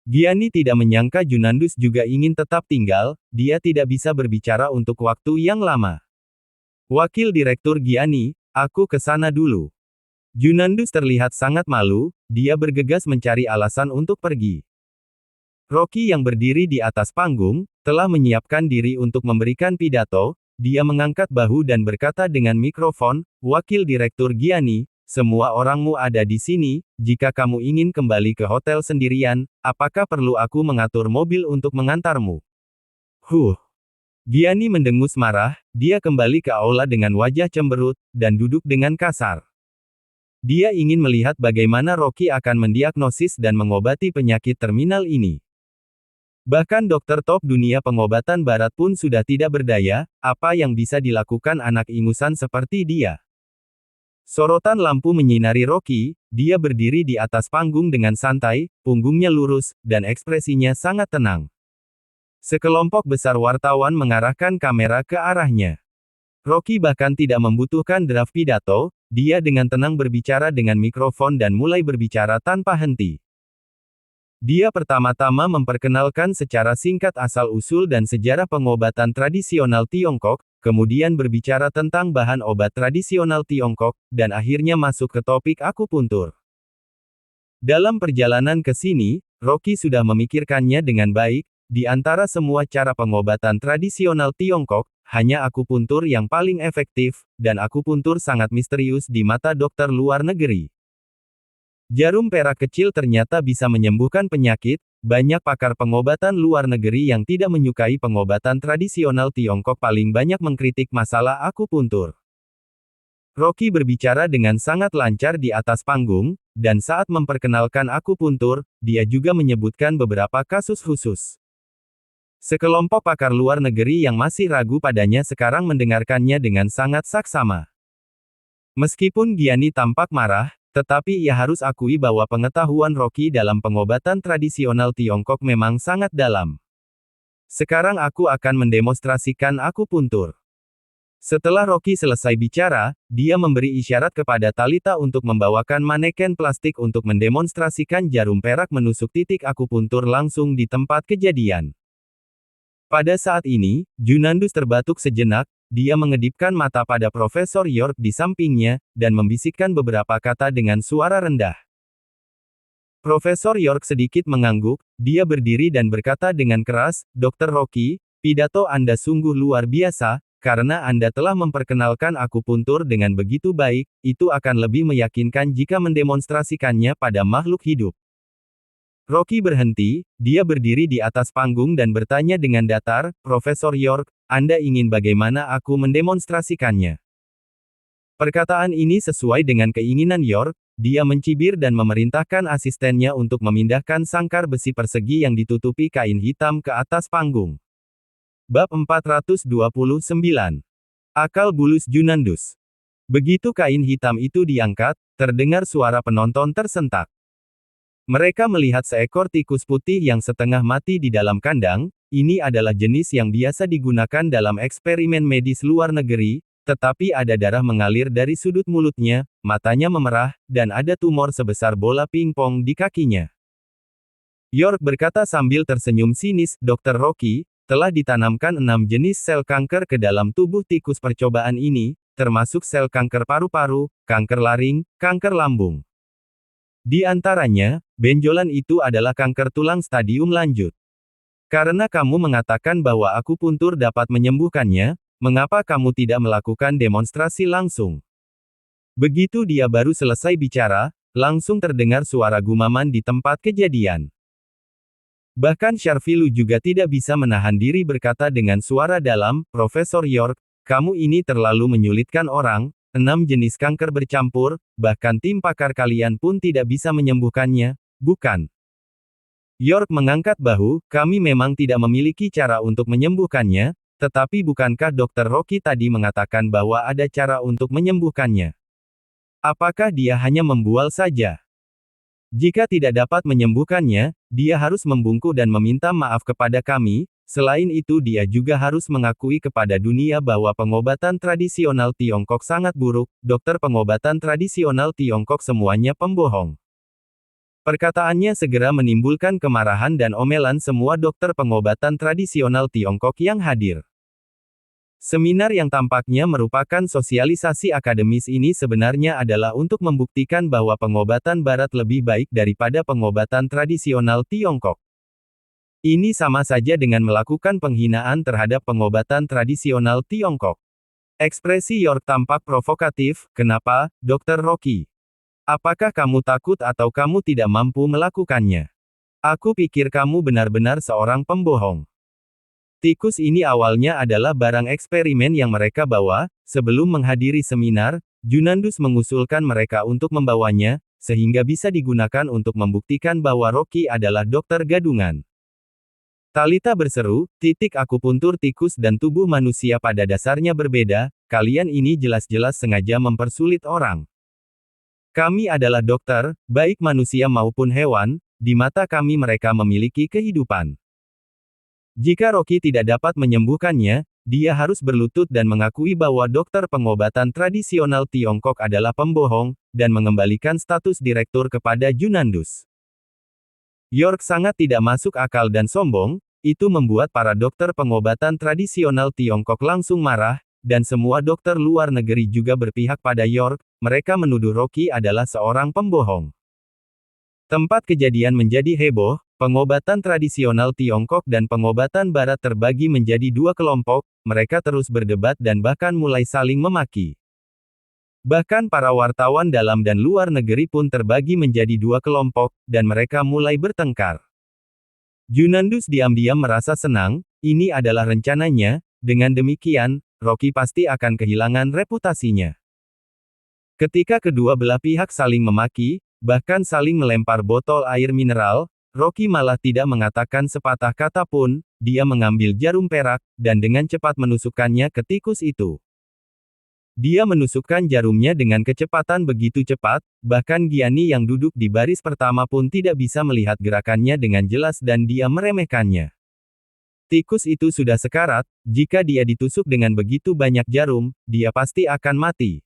Gianni tidak menyangka Junandus juga ingin tetap tinggal, dia tidak bisa berbicara untuk waktu yang lama. Wakil Direktur Gianni, aku ke sana dulu. Junandus terlihat sangat malu, dia bergegas mencari alasan untuk pergi. Rocky yang berdiri di atas panggung, telah menyiapkan diri untuk memberikan pidato, dia mengangkat bahu dan berkata dengan mikrofon, "Wakil Direktur Giani, semua orangmu ada di sini, jika kamu ingin kembali ke hotel sendirian, apakah perlu aku mengatur mobil untuk mengantarmu?" Giani mendengus marah, dia kembali ke aula dengan wajah cemberut, dan duduk dengan kasar. Dia ingin melihat bagaimana Rocky akan mendiagnosis dan mengobati penyakit terminal ini. Bahkan dokter top dunia pengobatan barat pun sudah tidak berdaya, apa yang bisa dilakukan anak ingusan seperti dia. Sorotan lampu menyinari Rocky, dia berdiri di atas panggung dengan santai, punggungnya lurus, dan ekspresinya sangat tenang. Sekelompok besar wartawan mengarahkan kamera ke arahnya. Rocky bahkan tidak membutuhkan draft pidato, dia dengan tenang berbicara dengan mikrofon dan mulai berbicara tanpa henti. Dia pertama-tama memperkenalkan secara singkat asal-usul dan sejarah pengobatan tradisional Tiongkok, kemudian berbicara tentang bahan obat tradisional Tiongkok, dan akhirnya masuk ke topik akupuntur. Dalam perjalanan ke sini, Rocky sudah memikirkannya dengan baik, di antara semua cara pengobatan tradisional Tiongkok, hanya akupuntur yang paling efektif, dan akupuntur sangat misterius di mata dokter luar negeri. Jarum perak kecil ternyata bisa menyembuhkan penyakit, banyak pakar pengobatan luar negeri yang tidak menyukai pengobatan tradisional Tiongkok paling banyak mengkritik masalah akupuntur. Rocky berbicara dengan sangat lancar di atas panggung, dan saat memperkenalkan akupuntur, dia juga menyebutkan beberapa kasus khusus. Sekelompok pakar luar negeri yang masih ragu padanya sekarang mendengarkannya dengan sangat saksama. Meskipun Giani tampak marah, tetapi ia harus akui bahwa pengetahuan Rocky dalam pengobatan tradisional Tiongkok memang sangat dalam. Sekarang aku akan mendemonstrasikan akupuntur. Setelah Rocky selesai bicara, dia memberi isyarat kepada Talita untuk membawakan maneken plastik untuk mendemonstrasikan jarum perak menusuk titik akupuntur langsung di tempat kejadian. Pada saat ini, Junandus terbatuk sejenak, dia mengedipkan mata pada Profesor York di sampingnya, dan membisikkan beberapa kata dengan suara rendah. Profesor York sedikit mengangguk, dia berdiri dan berkata dengan keras, "Dr. Rocky, pidato Anda sungguh luar biasa, karena Anda telah memperkenalkan akupuntur dengan begitu baik, itu akan lebih meyakinkan jika mendemonstrasikannya pada makhluk hidup." Rocky berhenti, dia berdiri di atas panggung dan bertanya dengan datar, "Profesor York, Anda ingin bagaimana aku mendemonstrasikannya?" Perkataan ini sesuai dengan keinginan York, dia mencibir dan memerintahkan asistennya untuk memindahkan sangkar besi persegi yang ditutupi kain hitam ke atas panggung. Bab 429. Akal bulus Junandus. Begitu kain hitam itu diangkat, terdengar suara penonton tersentak. Mereka melihat seekor tikus putih yang setengah mati di dalam kandang. Ini adalah jenis yang biasa digunakan dalam eksperimen medis luar negeri, tetapi ada darah mengalir dari sudut mulutnya, matanya memerah, dan ada tumor sebesar bola pingpong di kakinya. York berkata sambil tersenyum sinis, "Dr. Rocky, telah ditanamkan 6 jenis sel kanker ke dalam tubuh tikus percobaan ini, termasuk sel kanker paru-paru, kanker laring, kanker lambung. Di antaranya, benjolan itu adalah kanker tulang stadium lanjut. Karena kamu mengatakan bahwa akupuntur dapat menyembuhkannya, mengapa kamu tidak melakukan demonstrasi langsung?" Begitu dia baru selesai bicara, langsung terdengar suara gumaman di tempat kejadian. Bahkan Sharfilu juga tidak bisa menahan diri berkata dengan suara dalam, "Profesor York, kamu ini terlalu menyulitkan orang. 6 jenis kanker bercampur, bahkan tim pakar kalian pun tidak bisa menyembuhkannya, bukan?" York mengangkat bahu, "Kami memang tidak memiliki cara untuk menyembuhkannya, tetapi bukankah Dr. Rocky tadi mengatakan bahwa ada cara untuk menyembuhkannya? Apakah dia hanya membual saja? Jika tidak dapat menyembuhkannya, dia harus membungkuk dan meminta maaf kepada kami. Selain itu dia juga harus mengakui kepada dunia bahwa pengobatan tradisional Tiongkok sangat buruk, dokter pengobatan tradisional Tiongkok semuanya pembohong." Perkataannya segera menimbulkan kemarahan dan omelan semua dokter pengobatan tradisional Tiongkok yang hadir. Seminar yang tampaknya merupakan sosialisasi akademis ini sebenarnya adalah untuk membuktikan bahwa pengobatan barat lebih baik daripada pengobatan tradisional Tiongkok. Ini sama saja dengan melakukan penghinaan terhadap pengobatan tradisional Tiongkok. Ekspresi York tampak provokatif. Kenapa, Dr. Rocky? Apakah kamu takut atau kamu tidak mampu melakukannya? Aku pikir kamu benar-benar seorang pembohong. Tikus ini awalnya adalah barang eksperimen yang mereka bawa. Sebelum menghadiri seminar, Junandus mengusulkan mereka untuk membawanya, sehingga bisa digunakan untuk membuktikan bahwa Rocky adalah dokter gadungan. Talita berseru, akupuntur tikus dan tubuh manusia pada dasarnya berbeda, kalian ini jelas-jelas sengaja mempersulit orang. Kami adalah dokter, baik manusia maupun hewan, di mata kami mereka memiliki kehidupan. Jika Rocky tidak dapat menyembuhkannya, dia harus berlutut dan mengakui bahwa dokter pengobatan tradisional Tiongkok adalah pembohong, dan mengembalikan status direktur kepada Junandus. York sangat tidak masuk akal dan sombong, itu membuat para dokter pengobatan tradisional Tiongkok langsung marah, dan semua dokter luar negeri juga berpihak pada York, mereka menuduh Rocky adalah seorang pembohong. Tempat kejadian menjadi heboh, pengobatan tradisional Tiongkok dan pengobatan barat terbagi menjadi dua kelompok, mereka terus berdebat dan bahkan mulai saling memaki. Bahkan para wartawan dalam dan luar negeri pun terbagi menjadi dua kelompok, dan mereka mulai bertengkar. Junandus diam-diam merasa senang, ini adalah rencananya, dengan demikian, Rocky pasti akan kehilangan reputasinya. Ketika kedua belah pihak saling memaki, bahkan saling melempar botol air mineral, Rocky malah tidak mengatakan sepatah kata pun, dia mengambil jarum perak, dan dengan cepat menusukkannya ke tikus itu. Dia menusukkan jarumnya dengan kecepatan begitu cepat, bahkan Gianni yang duduk di baris pertama pun tidak bisa melihat gerakannya dengan jelas dan dia meremehkannya. Tikus itu sudah sekarat, jika dia ditusuk dengan begitu banyak jarum, dia pasti akan mati.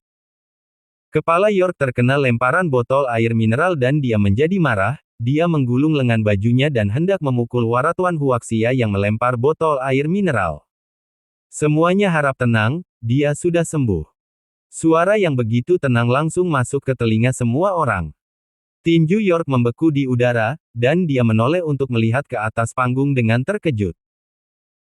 Kepala York terkena lemparan botol air mineral dan dia menjadi marah, dia menggulung lengan bajunya dan hendak memukul Waratuan Huaxia yang melempar botol air mineral. Semuanya harap tenang, dia sudah sembuh. Suara yang begitu tenang langsung masuk ke telinga semua orang. Tinju York membeku di udara, dan dia menoleh untuk melihat ke atas panggung dengan terkejut.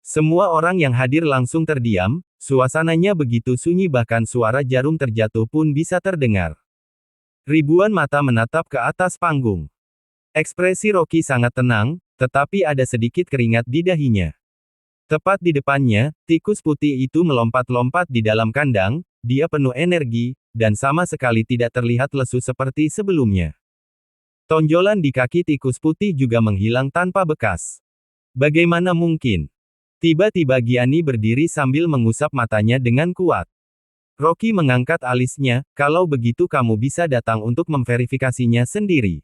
Semua orang yang hadir langsung terdiam, suasananya begitu sunyi bahkan suara jarum terjatuh pun bisa terdengar. Ribuan mata menatap ke atas panggung. Ekspresi Rocky sangat tenang, tetapi ada sedikit keringat di dahinya. Tepat di depannya, tikus putih itu melompat-lompat di dalam kandang, dia penuh energi, dan sama sekali tidak terlihat lesu seperti sebelumnya. Tonjolan di kaki tikus putih juga menghilang tanpa bekas. Bagaimana mungkin? Tiba-tiba Gianni berdiri sambil mengusap matanya dengan kuat. Rocky mengangkat alisnya, kalau begitu kamu bisa datang untuk memverifikasinya sendiri.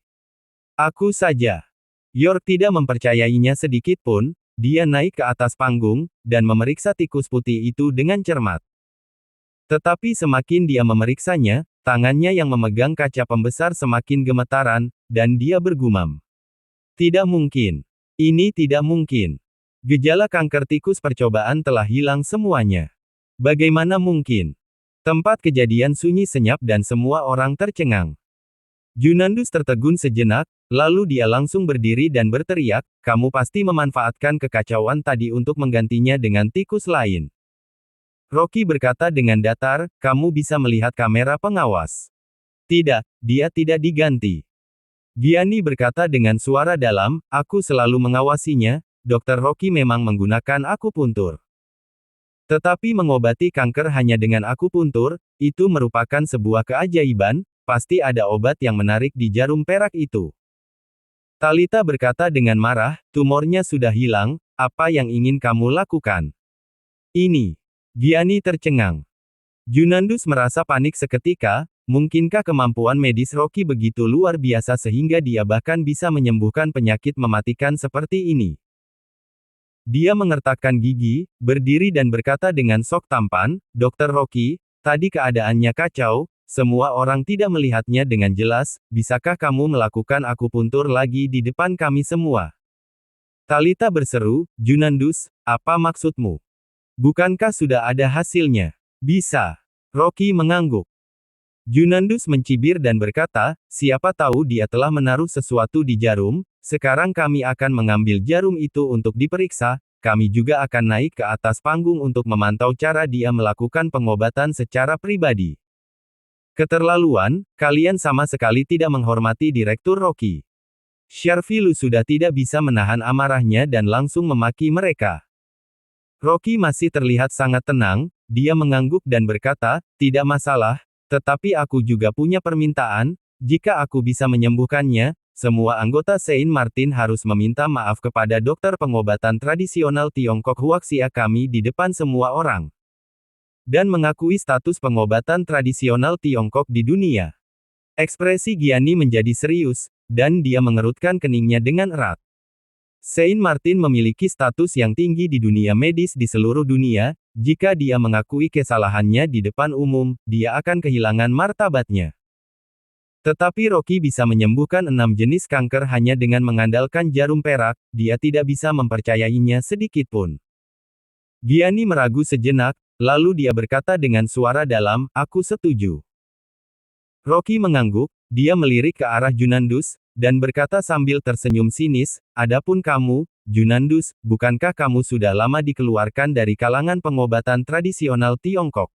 Aku saja. York tidak mempercayainya sedikit pun, dia naik ke atas panggung, dan memeriksa tikus putih itu dengan cermat. Tetapi semakin dia memeriksanya, tangannya yang memegang kaca pembesar semakin gemetaran, dan dia bergumam. Tidak mungkin. Ini tidak mungkin. Gejala kanker tikus percobaan telah hilang semuanya. Bagaimana mungkin? Tempat kejadian sunyi senyap dan semua orang tercengang. Junandus tertegun sejenak, lalu dia langsung berdiri dan berteriak, kamu pasti memanfaatkan kekacauan tadi untuk menggantinya dengan tikus lain. Rocky berkata dengan datar, kamu bisa melihat kamera pengawas. Tidak, dia tidak diganti. Gianni berkata dengan suara dalam, aku selalu mengawasinya, Dr. Rocky memang menggunakan akupuntur. Tetapi mengobati kanker hanya dengan akupuntur, itu merupakan sebuah keajaiban, pasti ada obat yang menarik di jarum perak itu. Talita berkata dengan marah, tumornya sudah hilang, apa yang ingin kamu lakukan? Ini. Gianni tercengang. Junandus merasa panik seketika, mungkinkah kemampuan medis Rocky begitu luar biasa sehingga dia bahkan bisa menyembuhkan penyakit mematikan seperti ini? Dia mengertakkan gigi, berdiri dan berkata dengan sok tampan, Dr. Rocky, tadi keadaannya kacau, semua orang tidak melihatnya dengan jelas, bisakah kamu melakukan akupuntur lagi di depan kami semua? Talita berseru, Junandus, apa maksudmu? Bukankah sudah ada hasilnya? Bisa. Rocky mengangguk. Junandus mencibir dan berkata, siapa tahu dia telah menaruh sesuatu di jarum, Sekarang kami akan mengambil jarum itu untuk diperiksa, kami juga akan naik ke atas panggung untuk memantau cara dia melakukan pengobatan secara pribadi. Keterlaluan, kalian sama sekali tidak menghormati Direktur Rocky. Sharfilu sudah tidak bisa menahan amarahnya dan langsung memaki mereka. Rocky masih terlihat sangat tenang, dia mengangguk dan berkata, tidak masalah, tetapi aku juga punya permintaan, jika aku bisa menyembuhkannya, semua anggota Saint Martin harus meminta maaf kepada dokter pengobatan tradisional Tiongkok Huaxia kami di depan semua orang. Dan mengakui status pengobatan tradisional Tiongkok di dunia. Ekspresi Gianni menjadi serius, dan dia mengerutkan keningnya dengan erat. Saint Martin memiliki status yang tinggi di dunia medis di seluruh dunia, jika dia mengakui kesalahannya di depan umum, dia akan kehilangan martabatnya. Tetapi Rocky bisa menyembuhkan 6 jenis kanker hanya dengan mengandalkan jarum perak, dia tidak bisa mempercayainya sedikitpun. Gianni meragu sejenak, lalu dia berkata dengan suara dalam, aku setuju. Rocky mengangguk, dia melirik ke arah Junandus, dan berkata sambil tersenyum sinis, adapun kamu, Junandus, bukankah kamu sudah lama dikeluarkan dari kalangan pengobatan tradisional Tiongkok?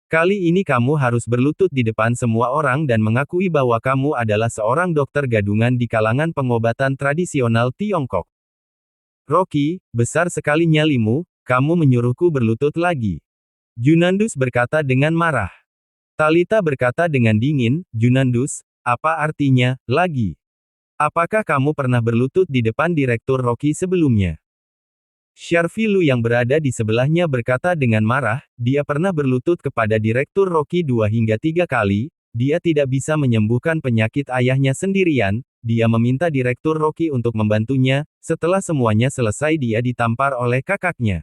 Kali ini kamu harus berlutut di depan semua orang dan mengakui bahwa kamu adalah seorang dokter gadungan di kalangan pengobatan tradisional Tiongkok. Rocky, besar sekali nyalimu, kamu menyuruhku berlutut lagi. Junandus berkata dengan marah. Talita berkata dengan dingin, Junandus, apa artinya, lagi? Apakah kamu pernah berlutut di depan Direktur Rocky sebelumnya? Sharfilu yang berada di sebelahnya berkata dengan marah, dia pernah berlutut kepada Direktur Rocky 2 hingga 3 kali, dia tidak bisa menyembuhkan penyakit ayahnya sendirian, dia meminta Direktur Rocky untuk membantunya, setelah semuanya selesai dia ditampar oleh kakaknya.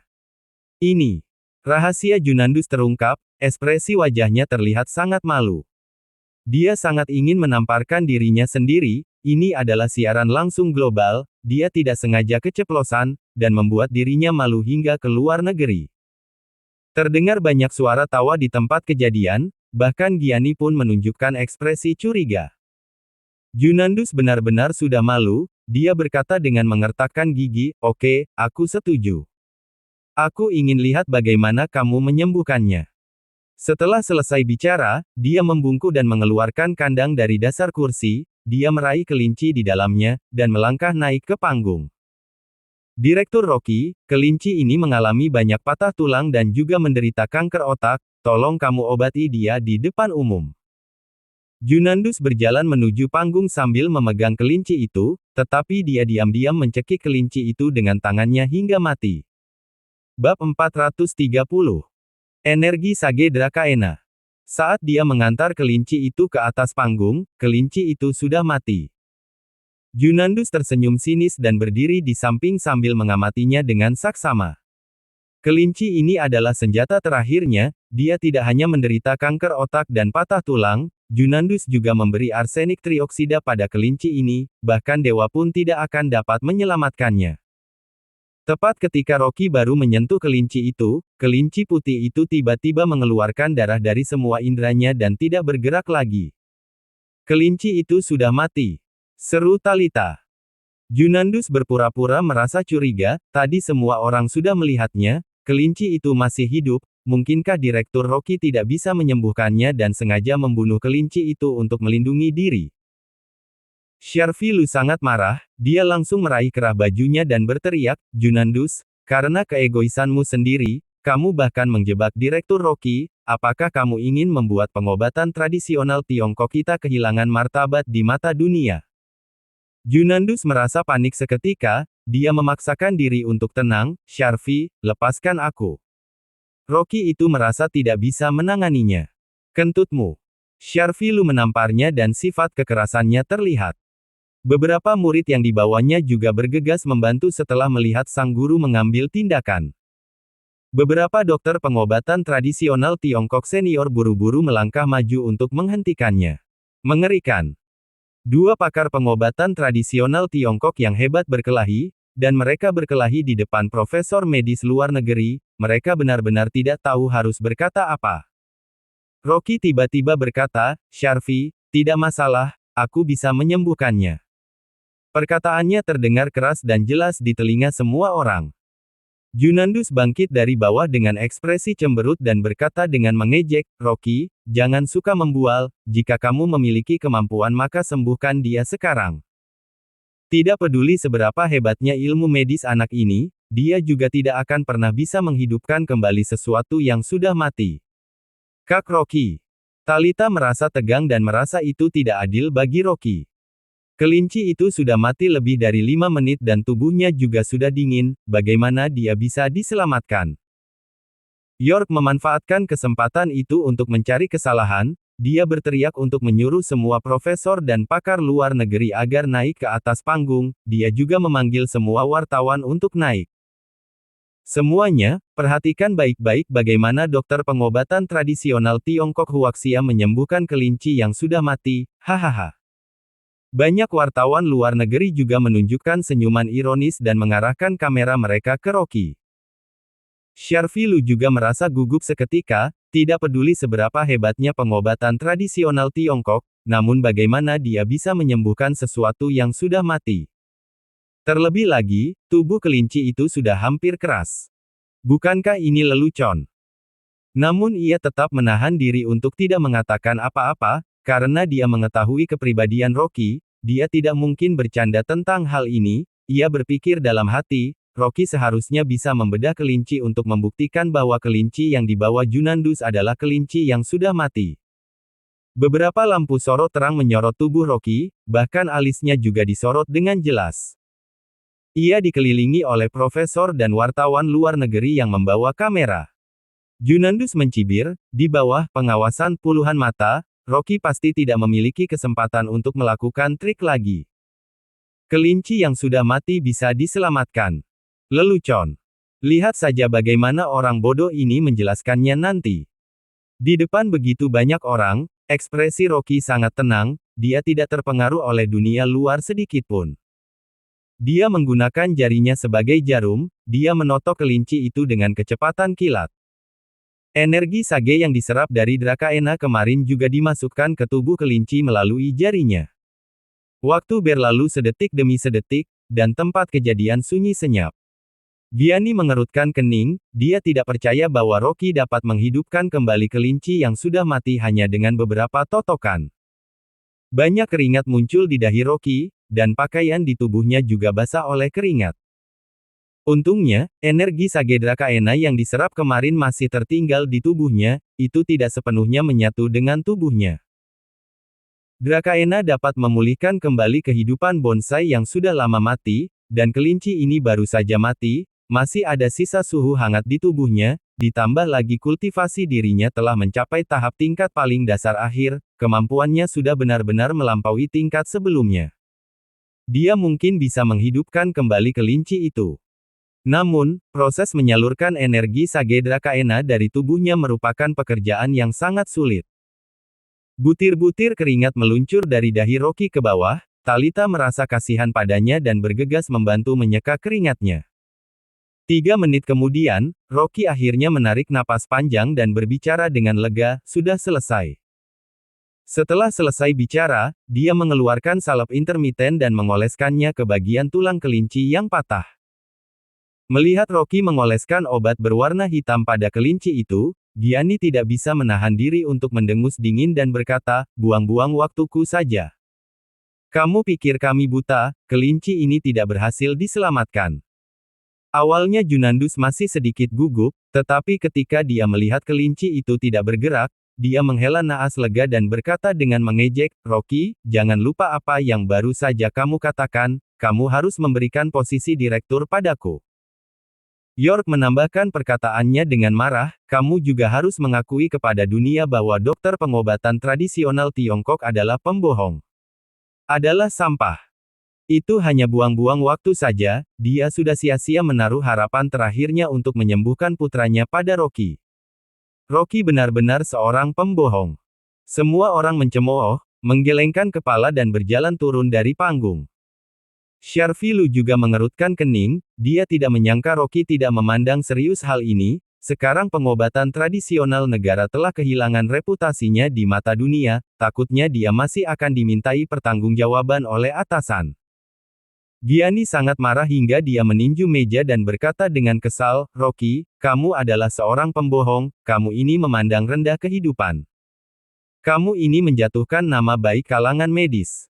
Ini. Rahasia Junandus terungkap, ekspresi wajahnya terlihat sangat malu. Dia sangat ingin menamparkan dirinya sendiri, ini adalah siaran langsung global, dia tidak sengaja keceplosan, dan membuat dirinya malu hingga ke luar negeri. Terdengar banyak suara tawa di tempat kejadian, bahkan Gianni pun menunjukkan ekspresi curiga. Junandus benar-benar sudah malu, dia berkata dengan mengertakkan gigi, oke, aku setuju. Aku ingin lihat bagaimana kamu menyembuhkannya. Setelah selesai bicara, dia membungkuk dan mengeluarkan kandang dari dasar kursi, dia meraih kelinci di dalamnya, dan melangkah naik ke panggung. Direktur Rocky, kelinci ini mengalami banyak patah tulang dan juga menderita kanker otak, tolong kamu obati dia di depan umum. Junandus berjalan menuju panggung sambil memegang kelinci itu, tetapi dia diam-diam mencekik kelinci itu dengan tangannya hingga mati. Bab 430. Energi Sage Drakaena. Saat dia mengantar kelinci itu ke atas panggung, kelinci itu sudah mati. Junandus tersenyum sinis dan berdiri di samping sambil mengamatinya dengan saksama. Kelinci ini adalah senjata terakhirnya, dia tidak hanya menderita kanker otak dan patah tulang, Junandus juga memberi arsenik trioksida pada kelinci ini, bahkan dewa pun tidak akan dapat menyelamatkannya. Tepat ketika Rocky baru menyentuh kelinci putih itu tiba-tiba mengeluarkan darah dari semua inderanya dan tidak bergerak lagi. Kelinci itu sudah mati. Seru Talita. Junandus berpura-pura merasa curiga, tadi semua orang sudah melihatnya, kelinci itu masih hidup, mungkinkah Direktur Rocky tidak bisa menyembuhkannya dan sengaja membunuh kelinci itu untuk melindungi diri? Sharfilu sangat marah, dia langsung meraih kerah bajunya dan berteriak, Junandus, karena keegoisanmu sendiri, kamu bahkan menjebak Direktur Rocky, apakah kamu ingin membuat pengobatan tradisional Tiongkok kita kehilangan martabat di mata dunia? Junandus merasa panik seketika, dia memaksakan diri untuk tenang, Sharfi, lepaskan aku. Rocky itu merasa tidak bisa menanganinya. Kentutmu. Sharfilu menamparnya dan sifat kekerasannya terlihat. Beberapa murid yang dibawanya juga bergegas membantu setelah melihat sang guru mengambil tindakan. Beberapa dokter pengobatan tradisional Tiongkok senior buru-buru melangkah maju untuk menghentikannya. Mengerikan. Dua pakar pengobatan tradisional Tiongkok yang hebat berkelahi, dan mereka berkelahi di depan profesor medis luar negeri, mereka benar-benar tidak tahu harus berkata apa. Rocky tiba-tiba berkata, Sharfi, tidak masalah, aku bisa menyembuhkannya. Perkataannya terdengar keras dan jelas di telinga semua orang. Junandus bangkit dari bawah dengan ekspresi cemberut dan berkata dengan mengejek, "Rocky, jangan suka membual, jika kamu memiliki kemampuan maka sembuhkan dia sekarang." Tidak peduli seberapa hebatnya ilmu medis anak ini, dia juga tidak akan pernah bisa menghidupkan kembali sesuatu yang sudah mati. Kak Rocky. Talita merasa tegang dan merasa itu tidak adil bagi Rocky. Kelinci itu sudah mati lebih dari 5 menit dan tubuhnya juga sudah dingin, bagaimana dia bisa diselamatkan? York memanfaatkan kesempatan itu untuk mencari kesalahan, dia berteriak untuk menyuruh semua profesor dan pakar luar negeri agar naik ke atas panggung, dia juga memanggil semua wartawan untuk naik. Semuanya, perhatikan baik-baik bagaimana dokter pengobatan tradisional Tiongkok Huaxia menyembuhkan kelinci yang sudah mati, hahaha. Banyak wartawan luar negeri juga menunjukkan senyuman ironis dan mengarahkan kamera mereka ke Rocky. Sharfilu juga merasa gugup seketika, tidak peduli seberapa hebatnya pengobatan tradisional Tiongkok, namun bagaimana dia bisa menyembuhkan sesuatu yang sudah mati. Terlebih lagi, tubuh kelinci itu sudah hampir keras. Bukankah ini lelucon? Namun ia tetap menahan diri untuk tidak mengatakan apa-apa, karena dia mengetahui kepribadian Rocky, dia tidak mungkin bercanda tentang hal ini, ia berpikir dalam hati, Rocky seharusnya bisa membedah kelinci untuk membuktikan bahwa kelinci yang dibawa Junandus adalah kelinci yang sudah mati. Beberapa lampu sorot terang menyorot tubuh Rocky, bahkan alisnya juga disorot dengan jelas. Ia dikelilingi oleh profesor dan wartawan luar negeri yang membawa kamera. Junandus mencibir, di bawah pengawasan puluhan mata, Rocky pasti tidak memiliki kesempatan untuk melakukan trik lagi. Kelinci yang sudah mati bisa diselamatkan. Lelucon. Lihat saja bagaimana orang bodoh ini menjelaskannya nanti. Di depan begitu banyak orang, ekspresi Rocky sangat tenang, dia tidak terpengaruh oleh dunia luar sedikitpun. Dia menggunakan jarinya sebagai jarum, dia menotok kelinci itu dengan kecepatan kilat. Energi sage yang diserap dari Drakaena kemarin juga dimasukkan ke tubuh kelinci melalui jarinya. Waktu berlalu sedetik demi sedetik, dan tempat kejadian sunyi senyap. Gianni mengerutkan kening, dia tidak percaya bahwa Rocky dapat menghidupkan kembali kelinci yang sudah mati hanya dengan beberapa totokan. Banyak keringat muncul di dahi Rocky, dan pakaian di tubuhnya juga basah oleh keringat. Untungnya, energi sage Drakaena yang diserap kemarin masih tertinggal di tubuhnya, itu tidak sepenuhnya menyatu dengan tubuhnya. Drakaena dapat memulihkan kembali kehidupan bonsai yang sudah lama mati, dan kelinci ini baru saja mati, masih ada sisa suhu hangat di tubuhnya, ditambah lagi kultivasi dirinya telah mencapai tahap tingkat paling dasar akhir, kemampuannya sudah benar-benar melampaui tingkat sebelumnya. Dia mungkin bisa menghidupkan kembali kelinci itu. Namun, proses menyalurkan energi sage Drakaena dari tubuhnya merupakan pekerjaan yang sangat sulit. Butir-butir keringat meluncur dari dahi Rocky ke bawah, Talita merasa kasihan padanya dan bergegas membantu menyeka keringatnya. 3 menit kemudian, Rocky akhirnya menarik napas panjang dan berbicara dengan lega, "Sudah selesai." Setelah selesai bicara, dia mengeluarkan salep intermiten dan mengoleskannya ke bagian tulang kelinci yang patah. Melihat Rocky mengoleskan obat berwarna hitam pada kelinci itu, Gianni tidak bisa menahan diri untuk mendengus dingin dan berkata, "Buang-buang waktuku saja. Kamu pikir kami buta, kelinci ini tidak berhasil diselamatkan." Awalnya Junandus masih sedikit gugup, tetapi ketika dia melihat kelinci itu tidak bergerak, dia menghela naas lega dan berkata dengan mengejek, "Rocky, jangan lupa apa yang baru saja kamu katakan, kamu harus memberikan posisi direktur padaku." York menambahkan perkataannya dengan marah, "Kamu juga harus mengakui kepada dunia bahwa dokter pengobatan tradisional Tiongkok adalah pembohong. Adalah sampah. Itu hanya buang-buang waktu saja, dia sudah sia-sia menaruh harapan terakhirnya untuk menyembuhkan putranya pada Rocky. Rocky benar-benar seorang pembohong." Semua orang mencemooh, menggelengkan kepala dan berjalan turun dari panggung. Sharfilu juga mengerutkan kening, dia tidak menyangka Rocky tidak memandang serius hal ini, sekarang pengobatan tradisional negara telah kehilangan reputasinya di mata dunia, takutnya dia masih akan dimintai pertanggungjawaban oleh atasan. Gianni sangat marah hingga dia meninju meja dan berkata dengan kesal, "Rocky, kamu adalah seorang pembohong, kamu ini memandang rendah kehidupan. Kamu ini menjatuhkan nama baik kalangan medis."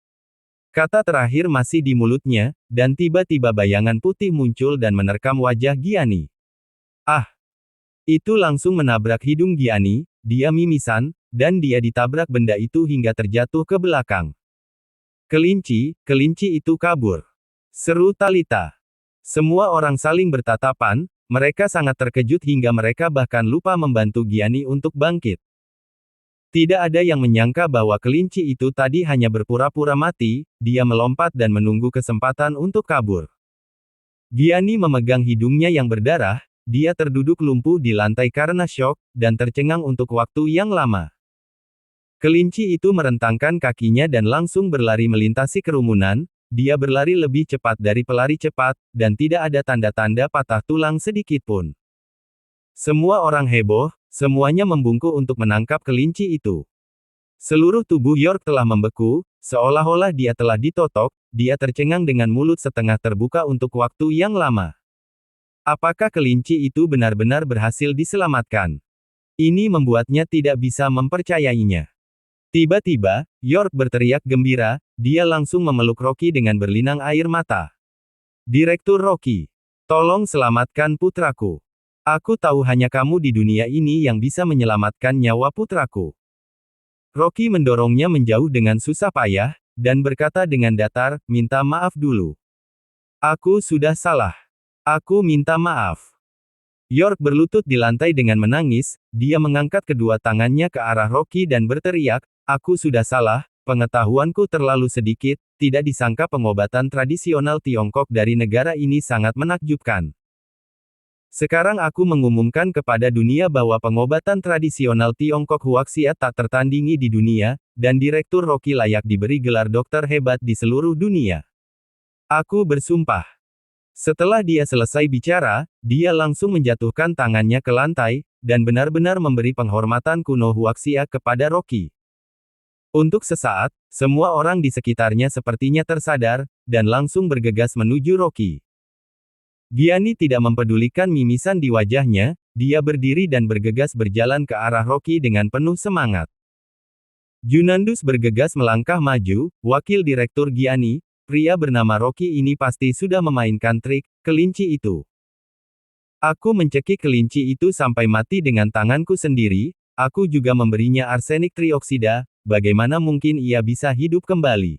Kata terakhir masih di mulutnya, dan tiba-tiba bayangan putih muncul dan menerkam wajah Gianni. Ah! Itu langsung menabrak hidung Gianni, dia mimisan, dan dia ditabrak benda itu hingga terjatuh ke belakang. Kelinci itu kabur," seru Talita. Semua orang saling bertatapan, mereka sangat terkejut hingga mereka bahkan lupa membantu Gianni untuk bangkit. Tidak ada yang menyangka bahwa kelinci itu tadi hanya berpura-pura mati, dia melompat dan menunggu kesempatan untuk kabur. Gianni memegang hidungnya yang berdarah, dia terduduk lumpuh di lantai karena syok, dan tercengang untuk waktu yang lama. Kelinci itu merentangkan kakinya dan langsung berlari melintasi kerumunan, dia berlari lebih cepat dari pelari cepat, dan tidak ada tanda-tanda patah tulang sedikitpun. Semua orang heboh, semuanya membungkuk untuk menangkap kelinci itu. Seluruh tubuh York telah membeku, seolah-olah dia telah ditotok, dia tercengang dengan mulut setengah terbuka untuk waktu yang lama. Apakah kelinci itu benar-benar berhasil diselamatkan? Ini membuatnya tidak bisa mempercayainya. Tiba-tiba, York berteriak gembira, dia langsung memeluk Rocky dengan berlinang air mata. "Direktur Rocky, tolong selamatkan putraku. Aku tahu hanya kamu di dunia ini yang bisa menyelamatkan nyawa putraku." Rocky mendorongnya menjauh dengan susah payah, dan berkata dengan datar, "Minta maaf dulu. Aku sudah salah. Aku minta maaf." York berlutut di lantai dengan menangis, dia mengangkat kedua tangannya ke arah Rocky dan berteriak, "Aku sudah salah, pengetahuanku terlalu sedikit, tidak disangka pengobatan tradisional Tiongkok dari negara ini sangat menakjubkan. Sekarang aku mengumumkan kepada dunia bahwa pengobatan tradisional Tiongkok Huaxia tak tertandingi di dunia, dan Direktur Rocky layak diberi gelar dokter hebat di seluruh dunia. Aku bersumpah." Setelah dia selesai bicara, dia langsung menjatuhkan tangannya ke lantai, dan benar-benar memberi penghormatan kuno Huaxia kepada Rocky. Untuk sesaat, semua orang di sekitarnya sepertinya tersadar, dan langsung bergegas menuju Rocky. Gianni tidak mempedulikan mimisan di wajahnya, dia berdiri dan bergegas berjalan ke arah Rocky dengan penuh semangat. Junandus bergegas melangkah maju, "Wakil Direktur Gianni, pria bernama Rocky ini pasti sudah memainkan trik kelinci itu. Aku mencekik kelinci itu sampai mati dengan tanganku sendiri, aku juga memberinya arsenik trioksida, bagaimana mungkin ia bisa hidup kembali?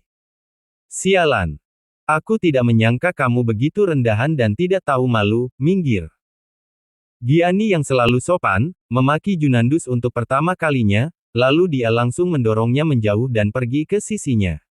Sialan. Aku tidak menyangka kamu begitu rendahan dan tidak tahu malu, minggir." Gianni yang selalu sopan, memaki Junandus untuk pertama kalinya, lalu dia langsung mendorongnya menjauh dan pergi ke sisinya.